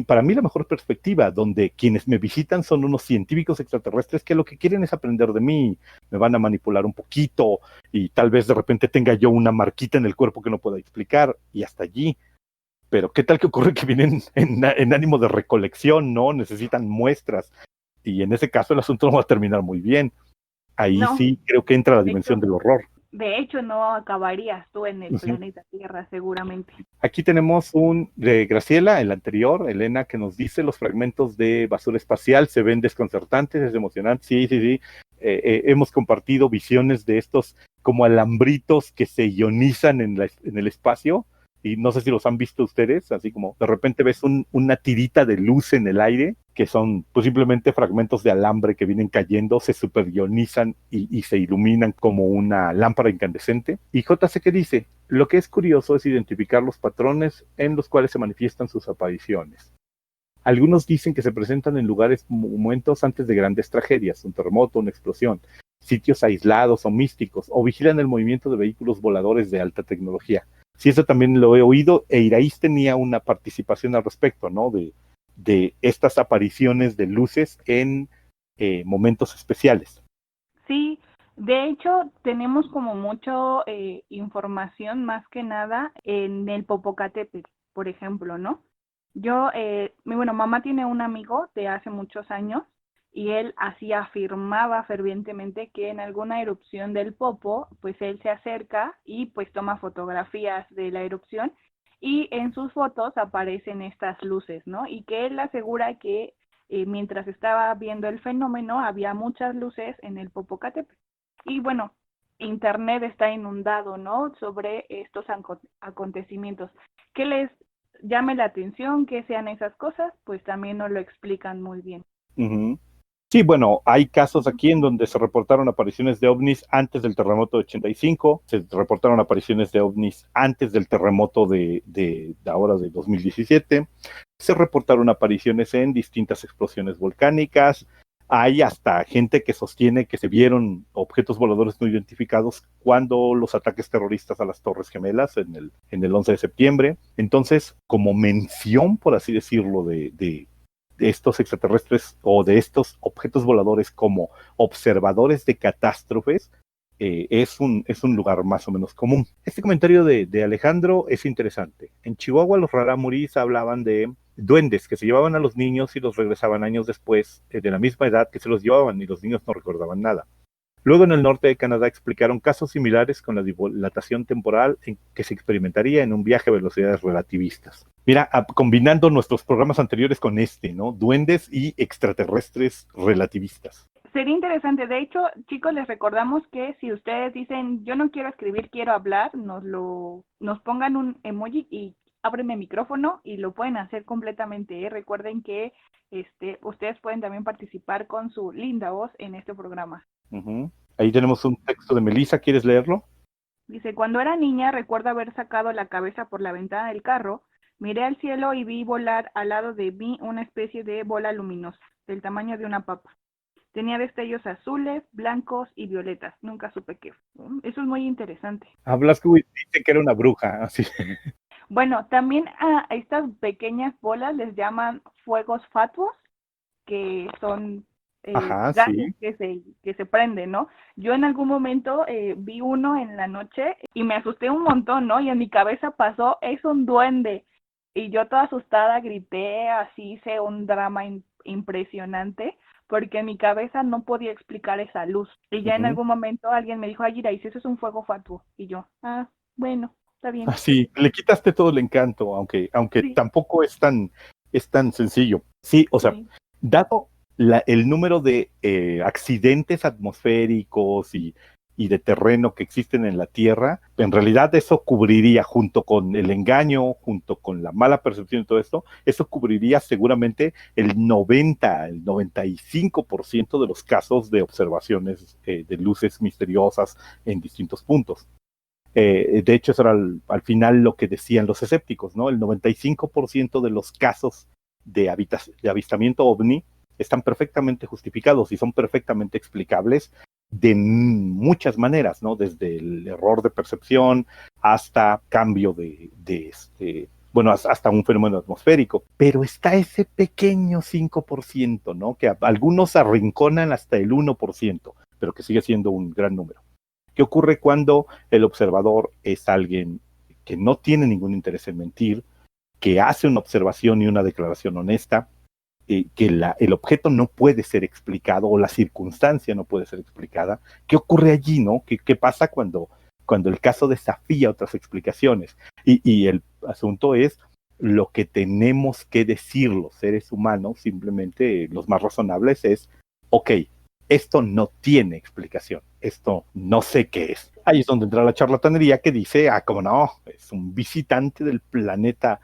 para mí la mejor perspectiva, donde quienes me visitan son unos científicos extraterrestres que lo que quieren es aprender de mí, me van a manipular un poquito y tal vez de repente tenga yo una marquita en el cuerpo que no pueda explicar y hasta allí. Pero ¿qué tal que ocurre que vienen en ánimo de recolección, ¿no? Necesitan muestras y en ese caso el asunto no va a terminar muy bien. Ahí No, sí creo que entra la de dimensión hecho, del horror. de hecho no acabarías tú en el Uh -huh. planeta Tierra seguramente. Aquí tenemos un de Graciela, el anterior, Elena, que nos dice los fragmentos de basura espacial se ven desconcertantes, es emocionante. Sí, sí, sí. Hemos compartido visiones de estos como alambritos que se ionizan en el espacio, y no sé si los han visto ustedes, así como de repente ves una tirita de luz en el aire, que son pues simplemente fragmentos de alambre que vienen cayendo, se superionizan y se iluminan como una lámpara incandescente. Y JC que dice, lo que es curioso es identificar los patrones en los cuales se manifiestan sus apariciones. Algunos dicen que se presentan en lugares, momentos antes de grandes tragedias, un terremoto, una explosión, sitios aislados o místicos, o vigilan el movimiento de vehículos voladores de alta tecnología. Sí, eso también lo he oído, e Iraíz tenía una participación al respecto, ¿no? De estas apariciones de luces en momentos especiales. Sí, de hecho tenemos como mucho información más que nada en el Popocatépetl, por ejemplo, ¿no? Yo, bueno, mamá tiene un amigo de hace muchos años y él así afirmaba fervientemente que en alguna erupción del Popo, pues él se acerca y pues toma fotografías de la erupción y en sus fotos aparecen estas luces, ¿no? Y que él asegura que mientras estaba viendo el fenómeno había muchas luces en el Popocatépetl. Y bueno, internet está inundado, ¿no? Sobre estos acontecimientos. ¿Qué les llame la atención que sean esas cosas? Pues también nos lo explican muy bien. Sí, bueno, hay casos aquí en donde se reportaron apariciones de ovnis antes del terremoto de 85, se reportaron apariciones de ovnis antes del terremoto de ahora de 2017, se reportaron apariciones en distintas explosiones volcánicas, hay hasta gente que sostiene que se vieron objetos voladores no identificados cuando los ataques terroristas a las Torres Gemelas en el 11 de septiembre. Entonces, como mención, por así decirlo, de estos extraterrestres o de estos objetos voladores como observadores de catástrofes, es un lugar más o menos común. Este comentario de Alejandro es interesante. En Chihuahua los rarámuris hablaban de duendes que se llevaban a los niños y los regresaban años después, de la misma edad que se los llevaban, y los niños no recordaban nada. Luego en el norte de Canadá explicaron casos similares con la dilatación temporal que se experimentaría en un viaje a velocidades relativistas. Mira, combinando nuestros programas anteriores con ¿no? Duendes y extraterrestres relativistas. Sería interesante. De hecho, chicos, les recordamos que si ustedes dicen, yo no quiero escribir, quiero hablar, nos pongan un emoji y ábreme el micrófono y lo pueden hacer completamente, ¿eh? Recuerden que ustedes pueden también participar con su linda voz en este programa. Ahí tenemos un texto de Melissa, ¿quieres leerlo? Dice, cuando era niña recuerdo haber sacado la cabeza por la ventana del carro, miré al cielo y vi volar al lado de mí una especie de bola luminosa, del tamaño de una papa. Tenía destellos azules, blancos y violetas. Nunca supe qué. Eso es muy interesante. Blasco dice que era una bruja, así. Bueno, también a estas pequeñas bolas les llaman fuegos fatuos, que son Ajá, gases sí. que se prenden, ¿no? Yo en algún momento vi uno en la noche y me asusté un montón, ¿no? Y en mi cabeza pasó, es un duende. Y yo toda asustada grité, así hice un drama impresionante, porque en mi cabeza no podía explicar esa luz. Y ya en Ujú. algún momento alguien me dijo, ay, Ira, y si eso es un fuego fatuo. Y yo, bueno, está bien. Así, le quitaste todo el encanto, aunque Sí, tampoco es tan sencillo. Sí, o sea, sí. dado el número de accidentes atmosféricos y de terreno que existen en la Tierra, en realidad eso cubriría, junto con el engaño, junto con la mala percepción y todo esto, eso cubriría seguramente el 95% de los casos de observaciones de luces misteriosas en distintos puntos. De hecho, eso era al final lo que decían los escépticos, ¿no? El 95% de los casos de avistamiento ovni están perfectamente justificados y son perfectamente explicables de muchas maneras, ¿no? Desde el error de percepción hasta cambio bueno, hasta un fenómeno atmosférico. Pero está ese pequeño 5%, ¿no? Que algunos arrinconan hasta el 1%, pero que sigue siendo un gran número. ¿Qué ocurre cuando el observador es alguien que no tiene ningún interés en mentir, que hace una observación y una declaración honesta, que el objeto no puede ser explicado o la circunstancia no puede ser explicada? ¿Qué ocurre allí, no? ¿Qué pasa cuando el caso desafía otras explicaciones? Y el asunto es lo que tenemos que decir los seres humanos, simplemente los más razonables, es, ok, esto no tiene explicación, esto no sé qué es. Ahí es donde entra la charlatanería que dice, como no, es un visitante del planeta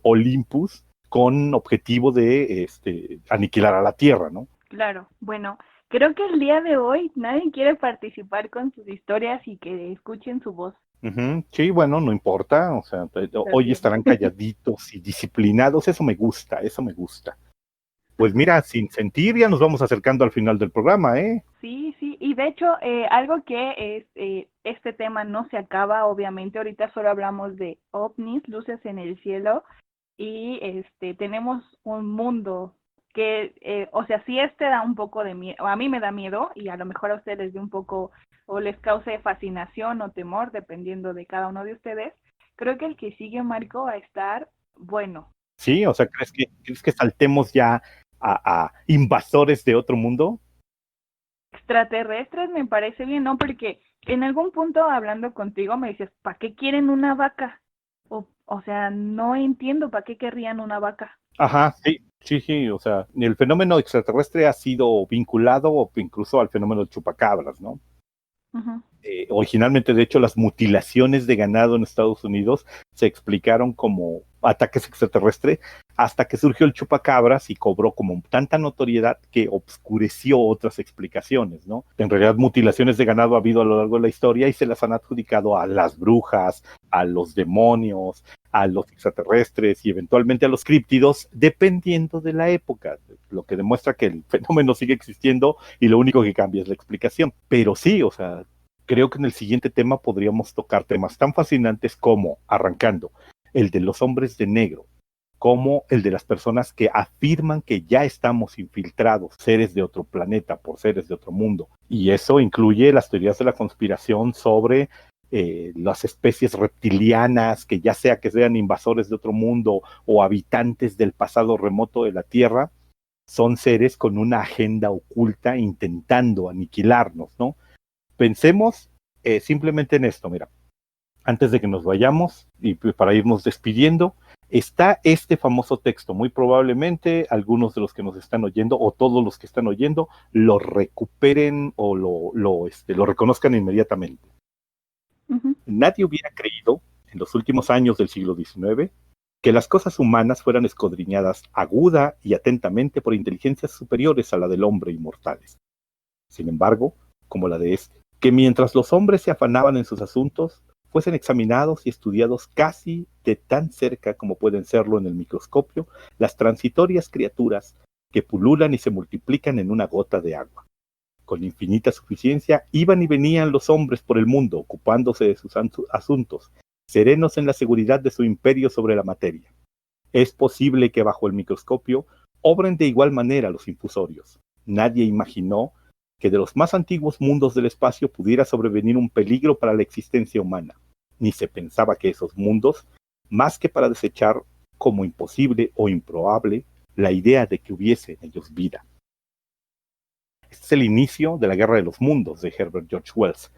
Olympus con objetivo de aniquilar a la Tierra, ¿no? Claro, bueno, creo que el día de hoy nadie quiere participar con sus historias y que escuchen su voz. Ujú. Sí, bueno, no importa, o sea, Está hoy bien. estarán calladitos y disciplinados, eso me gusta, eso me gusta. Pues Ajá. mira, sin sentir, ya nos vamos acercando al final del programa, ¿eh? Sí, sí, y de hecho, algo que es, este tema no se acaba, obviamente, ahorita solo hablamos de ovnis, luces en el cielo, y tenemos un mundo que, o sea, sí da un poco de miedo, a mí me da miedo, y a lo mejor a ustedes les dé un poco, o les cause fascinación o temor, dependiendo de cada uno de ustedes. Creo que el que sigue, Marco, va a estar bueno. Sí, o sea, ¿crees que saltemos ya a invasores de otro mundo? Extraterrestres me parece bien, ¿no? Porque en algún punto hablando contigo me dices, ¿para qué quieren una vaca? O sea, no entiendo para qué querrían una vaca. Ajá, sí, sí, sí, o sea, el fenómeno extraterrestre ha sido vinculado incluso al fenómeno chupacabras, ¿no? Ujú. Originalmente, de hecho, las mutilaciones de ganado en Estados Unidos se explicaron como ataques extraterrestres hasta que surgió el chupacabras y cobró como tanta notoriedad que obscureció otras explicaciones, ¿no? En realidad, mutilaciones de ganado ha habido a lo largo de la historia y se las han adjudicado a las brujas, a los demonios, a los extraterrestres y eventualmente a los críptidos, dependiendo de la época, lo que demuestra que el fenómeno sigue existiendo y lo único que cambia es la explicación. Pero sí, o sea, creo que en el siguiente tema podríamos tocar temas tan fascinantes como, arrancando, el de los hombres de negro, como el de las personas que afirman que ya estamos infiltrados, seres de otro planeta, por seres de otro mundo. Y eso incluye las teorías de la conspiración sobre las especies reptilianas, que ya sea que sean invasores de otro mundo o habitantes del pasado remoto de la Tierra, son seres con una agenda oculta intentando aniquilarnos, ¿no? Pensemos simplemente en esto, mira, antes de que nos vayamos y para irnos despidiendo, está este famoso texto. Muy probablemente algunos de los que nos están oyendo o todos los que están oyendo lo recuperen o lo reconozcan inmediatamente. Ujú. Nadie hubiera creído en los últimos años del siglo XIX que las cosas humanas fueran escudriñadas aguda y atentamente por inteligencias superiores a la del hombre inmortales. Sin embargo, como la de este, que mientras los hombres se afanaban en sus asuntos, fuesen examinados y estudiados casi de tan cerca como pueden serlo en el microscopio las transitorias criaturas que pululan y se multiplican en una gota de agua. Con infinita suficiencia iban y venían los hombres por el mundo, ocupándose de sus asuntos, serenos en la seguridad de su imperio sobre la materia. Es posible que bajo el microscopio obren de igual manera los infusorios, Nadie imaginó que de los más antiguos mundos del espacio pudiera sobrevenir un peligro para la existencia humana. Ni se pensaba que esos mundos, más que para desechar como imposible o improbable la idea de que hubiese en ellos vida. Este es el inicio de la Guerra de los Mundos de Herbert George Wells.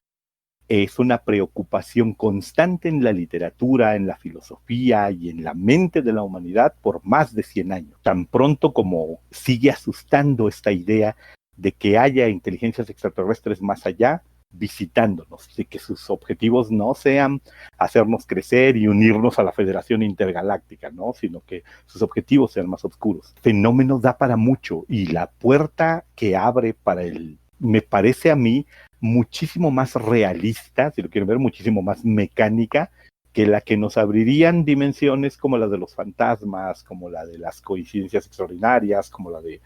Es una preocupación constante en la literatura, en la filosofía y en la mente de la humanidad por más de 100 años. Tan pronto como sigue asustando esta idea de que haya inteligencias extraterrestres más allá, visitándonos, de que sus objetivos no sean hacernos crecer y unirnos a la Federación Intergaláctica, ¿no? Sino que sus objetivos sean más oscuros. El fenómeno da para mucho y la puerta que abre para él, me parece a mí, muchísimo más realista, si lo quieren ver, muchísimo más mecánica, que la que nos abrirían dimensiones como la de los fantasmas, como la de las coincidencias extraordinarias, como la de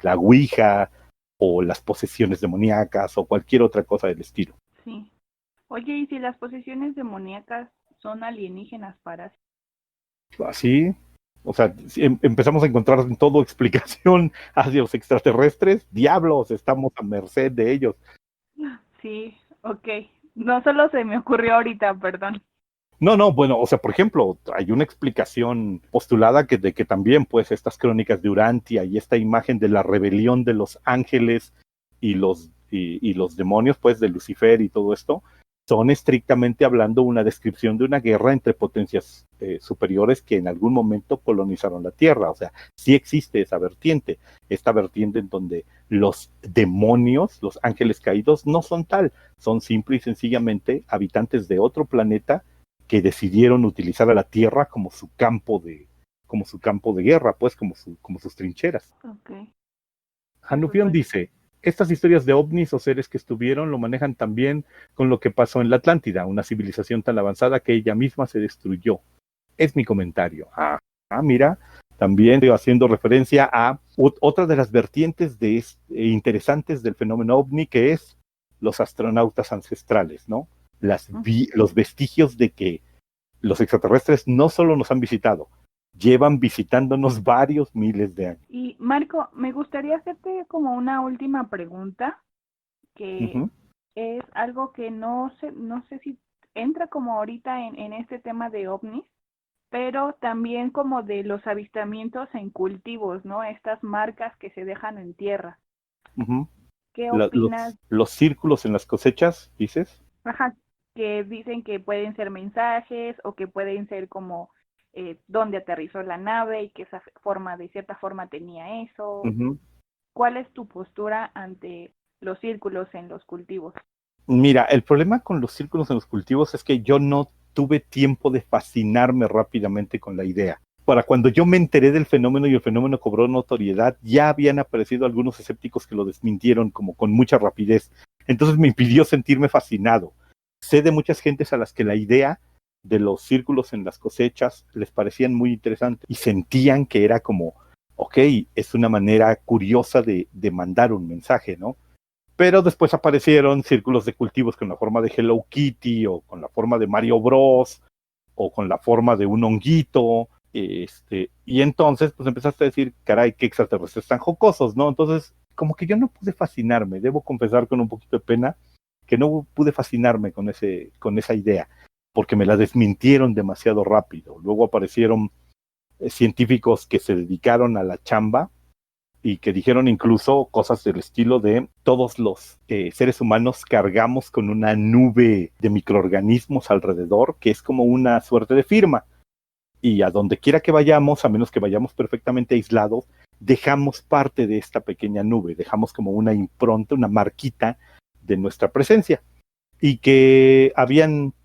la Ouija, o las posesiones demoníacas, o cualquier otra cosa del estilo. Sí. Oye, ¿y si las posesiones demoníacas son alienígenas para sí? Así, o sea, si empezamos a encontrar en todo explicación hacia los extraterrestres, diablos, estamos a merced de ellos. Sí, ok. No solo se me ocurrió ahorita, perdón. No, bueno, o sea, por ejemplo, hay una explicación postulada de que también, pues, estas crónicas de Urantia y esta imagen de la rebelión de los ángeles y los demonios, pues, de Lucifer y todo esto, son estrictamente hablando una descripción de una guerra entre potencias superiores que en algún momento colonizaron la Tierra. O sea, sí existe esa vertiente, esta vertiente en donde los demonios, los ángeles caídos, no son tal, son simple y sencillamente habitantes de otro planeta que decidieron utilizar a la Tierra como su campo de guerra, pues, como sus trincheras. Ok. Hanufion dice, estas historias de ovnis o seres que estuvieron lo manejan también con lo que pasó en la Atlántida, una civilización tan avanzada que ella misma se destruyó. Es mi comentario. Mira, también haciendo referencia a otra de las vertientes interesantes del fenómeno ovni, que es los astronautas ancestrales, ¿no? Los vestigios de que los extraterrestres no solo nos han visitado, llevan visitándonos varios miles de años. Y Marco, me gustaría hacerte como una última pregunta, que es algo que no sé si entra como ahorita en este tema de ovnis, pero también como de los avistamientos en cultivos, ¿no? Estas marcas que se dejan en tierra. ¿Qué opinas? Los círculos en las cosechas, ¿dices? Ajá, que dicen que pueden ser mensajes o que pueden ser como dónde aterrizó la nave y que esa forma, de cierta forma, tenía eso. ¿Cuál es tu postura ante los círculos en los cultivos? Mira, el problema con los círculos en los cultivos es que yo no tuve tiempo de fascinarme rápidamente con la idea. Para cuando yo me enteré del fenómeno y el fenómeno cobró notoriedad, ya habían aparecido algunos escépticos que lo desmintieron como con mucha rapidez. Entonces me impidió sentirme fascinado. Sé de muchas gentes a las que la idea de los círculos en las cosechas les parecían muy interesante y sentían que era como, ok, es una manera curiosa de mandar un mensaje, ¿no? Pero después aparecieron círculos de cultivos con la forma de Hello Kitty, o con la forma de Mario Bros, o con la forma de un honguito, y entonces pues empezaste a decir, caray, qué extraterrestres tan jocosos, ¿no? Entonces, como que yo no pude fascinarme, debo confesar con un poquito de pena, que no pude fascinarme con esa idea, porque me la desmintieron demasiado rápido. Luego aparecieron científicos que se dedicaron a la chamba, y que dijeron incluso cosas del estilo de todos los seres humanos cargamos con una nube de microorganismos alrededor, que es como una suerte de firma, y a donde quiera que vayamos, a menos que vayamos perfectamente aislados, dejamos parte de esta pequeña nube, dejamos como una impronta, una marquita de nuestra presencia, y que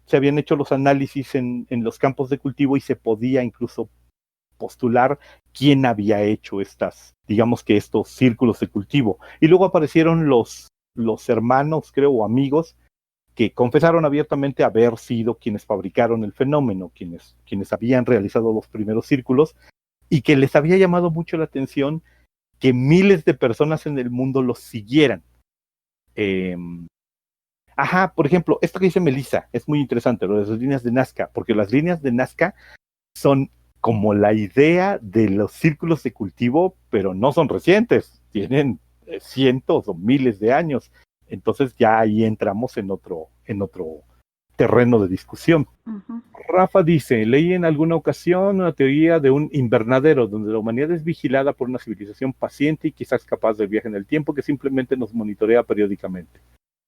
se habían hecho los análisis en los campos de cultivo y se podía incluso postular quién había hecho digamos que estos círculos de cultivo. Y luego aparecieron los hermanos, creo, o amigos, que confesaron abiertamente haber sido quienes fabricaron el fenómeno, quienes habían realizado los primeros círculos, y que les había llamado mucho la atención que miles de personas en el mundo los siguieran. Por ejemplo, esto que dice Melissa es muy interesante, lo de las líneas de Nazca, porque las líneas de Nazca son como la idea de los círculos de cultivo, pero no son recientes, tienen cientos o miles de años. Entonces ya ahí entramos en otro terreno de discusión. Ujú. Rafa dice, leí en alguna ocasión una teoría de un invernadero donde la humanidad es vigilada por una civilización paciente y quizás capaz de viaje en el tiempo que simplemente nos monitorea periódicamente,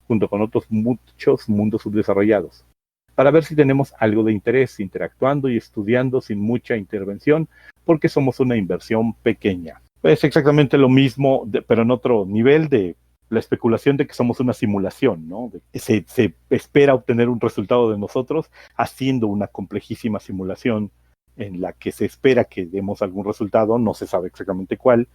junto con otros muchos mundos subdesarrollados, para ver si tenemos algo de interés, interactuando y estudiando sin mucha intervención, porque somos una inversión pequeña. Es exactamente lo mismo, pero en otro nivel de la especulación de que somos una simulación, ¿no? Se espera obtener un resultado de nosotros haciendo una complejísima simulación en la que se espera que demos algún resultado, no se sabe exactamente cuál,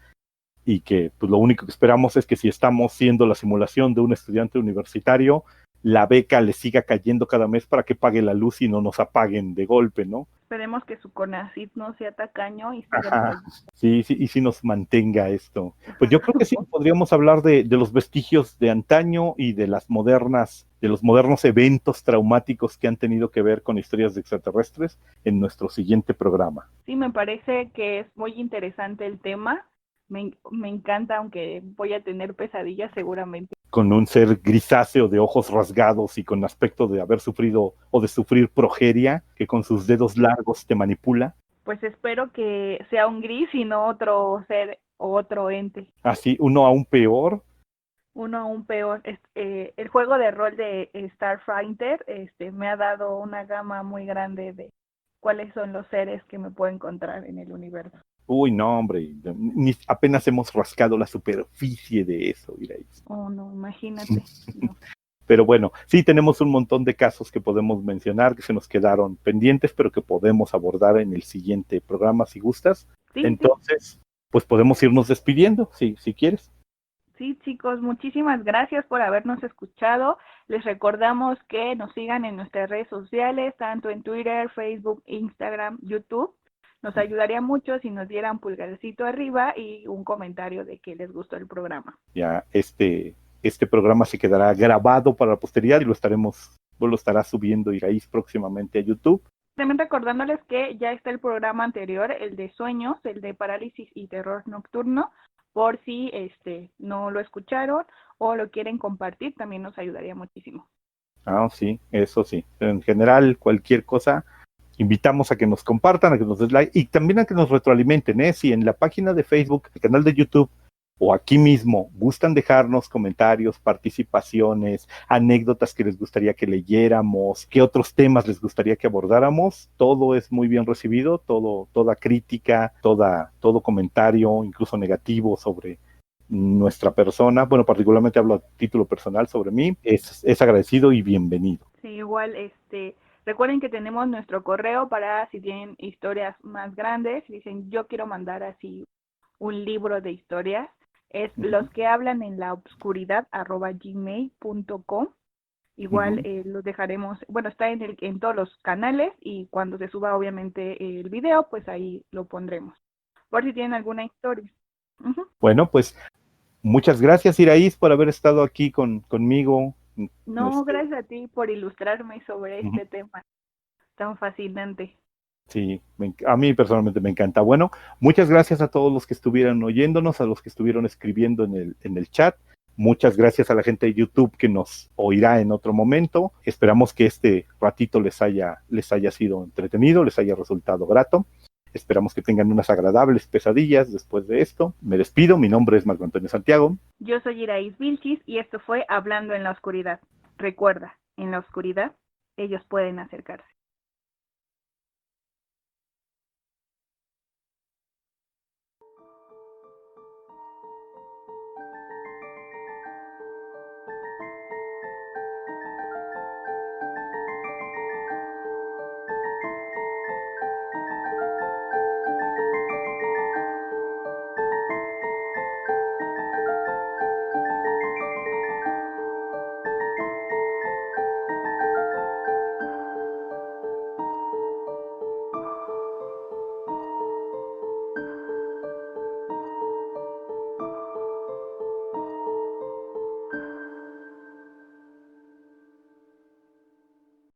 y que pues, lo único que esperamos es que si estamos siendo la simulación de un estudiante universitario, la beca le siga cayendo cada mes para que pague la luz y no nos apaguen de golpe, ¿no? Esperemos que su CONACYT no sea tacaño y siga por Ajá, allí. sí, sí, y si nos mantenga esto. Pues yo creo que sí, podríamos hablar de los vestigios de antaño y de los modernos eventos traumáticos que han tenido que ver con historias de extraterrestres en nuestro siguiente programa. Sí, me parece que es muy interesante el tema. Me encanta, aunque voy a tener pesadillas seguramente. Con un ser grisáceo de ojos rasgados y con aspecto de haber sufrido o de sufrir progeria, que con sus dedos largos te manipula. Pues espero que sea un gris y no otro ser o otro ente. Así, uno aún peor. Uno aún peor. El juego de rol de Starfighter me ha dado una gama muy grande de cuáles son los seres que me puedo encontrar en el universo. Uy, no, hombre, apenas hemos rascado la superficie de eso, Iraís. Oh, no, imagínate. No. Pero bueno, sí tenemos un montón de casos que podemos mencionar, que se nos quedaron pendientes, pero que podemos abordar en el siguiente programa si gustas. Sí, Entonces, pues podemos irnos despidiendo, si quieres. sí, chicos, muchísimas gracias por habernos escuchado. Les recordamos que nos sigan en nuestras redes sociales, tanto en Twitter, Facebook, Instagram, YouTube. Nos ayudaría mucho si nos dieran pulgarcito arriba y un comentario de que les gustó el programa. Ya este programa se quedará grabado para la posteridad y lo estará subiendo Iraís próximamente a YouTube. También recordándoles que ya está el programa anterior, el de sueños, el de parálisis y terror nocturno, por si no lo escucharon o lo quieren compartir, también nos ayudaría muchísimo. Ah, sí, eso sí. En general, cualquier cosa, invitamos a que nos compartan, a que nos des like y también a que nos retroalimenten, ¿eh? Si en la página de Facebook, el canal de YouTube o aquí mismo gustan dejarnos comentarios, participaciones, anécdotas que les gustaría que leyéramos, qué otros temas les gustaría que abordáramos, todo es muy bien recibido, toda crítica, todo comentario, incluso negativo sobre nuestra persona, bueno, particularmente hablo a título personal sobre mí, es agradecido y bienvenido. Sí, igual, recuerden que tenemos nuestro correo para si tienen historias más grandes, dicen yo quiero mandar así un libro de historias, es los que hablan en la obscuridad @gmail.com. Igual los dejaremos, bueno, está en todos los canales y cuando se suba obviamente el video, pues ahí lo pondremos, por si tienen alguna historia. Bueno, pues muchas gracias, Iraís, por haber estado aquí conmigo. No, gracias a ti por ilustrarme sobre este tema tan fascinante. Sí, a mí personalmente me encanta. Bueno, muchas gracias a todos los que estuvieron oyéndonos, a los que estuvieron escribiendo en el chat. Muchas gracias a la gente de YouTube que nos oirá en otro momento. Esperamos que este ratito les haya sido entretenido, les haya resultado grato. Esperamos que tengan unas agradables pesadillas después de esto. Me despido, mi nombre es Marco Antonio Santiago. Yo soy Iraís Vilchis y esto fue Hablando en la Oscuridad. Recuerda, en la oscuridad ellos pueden acercarse.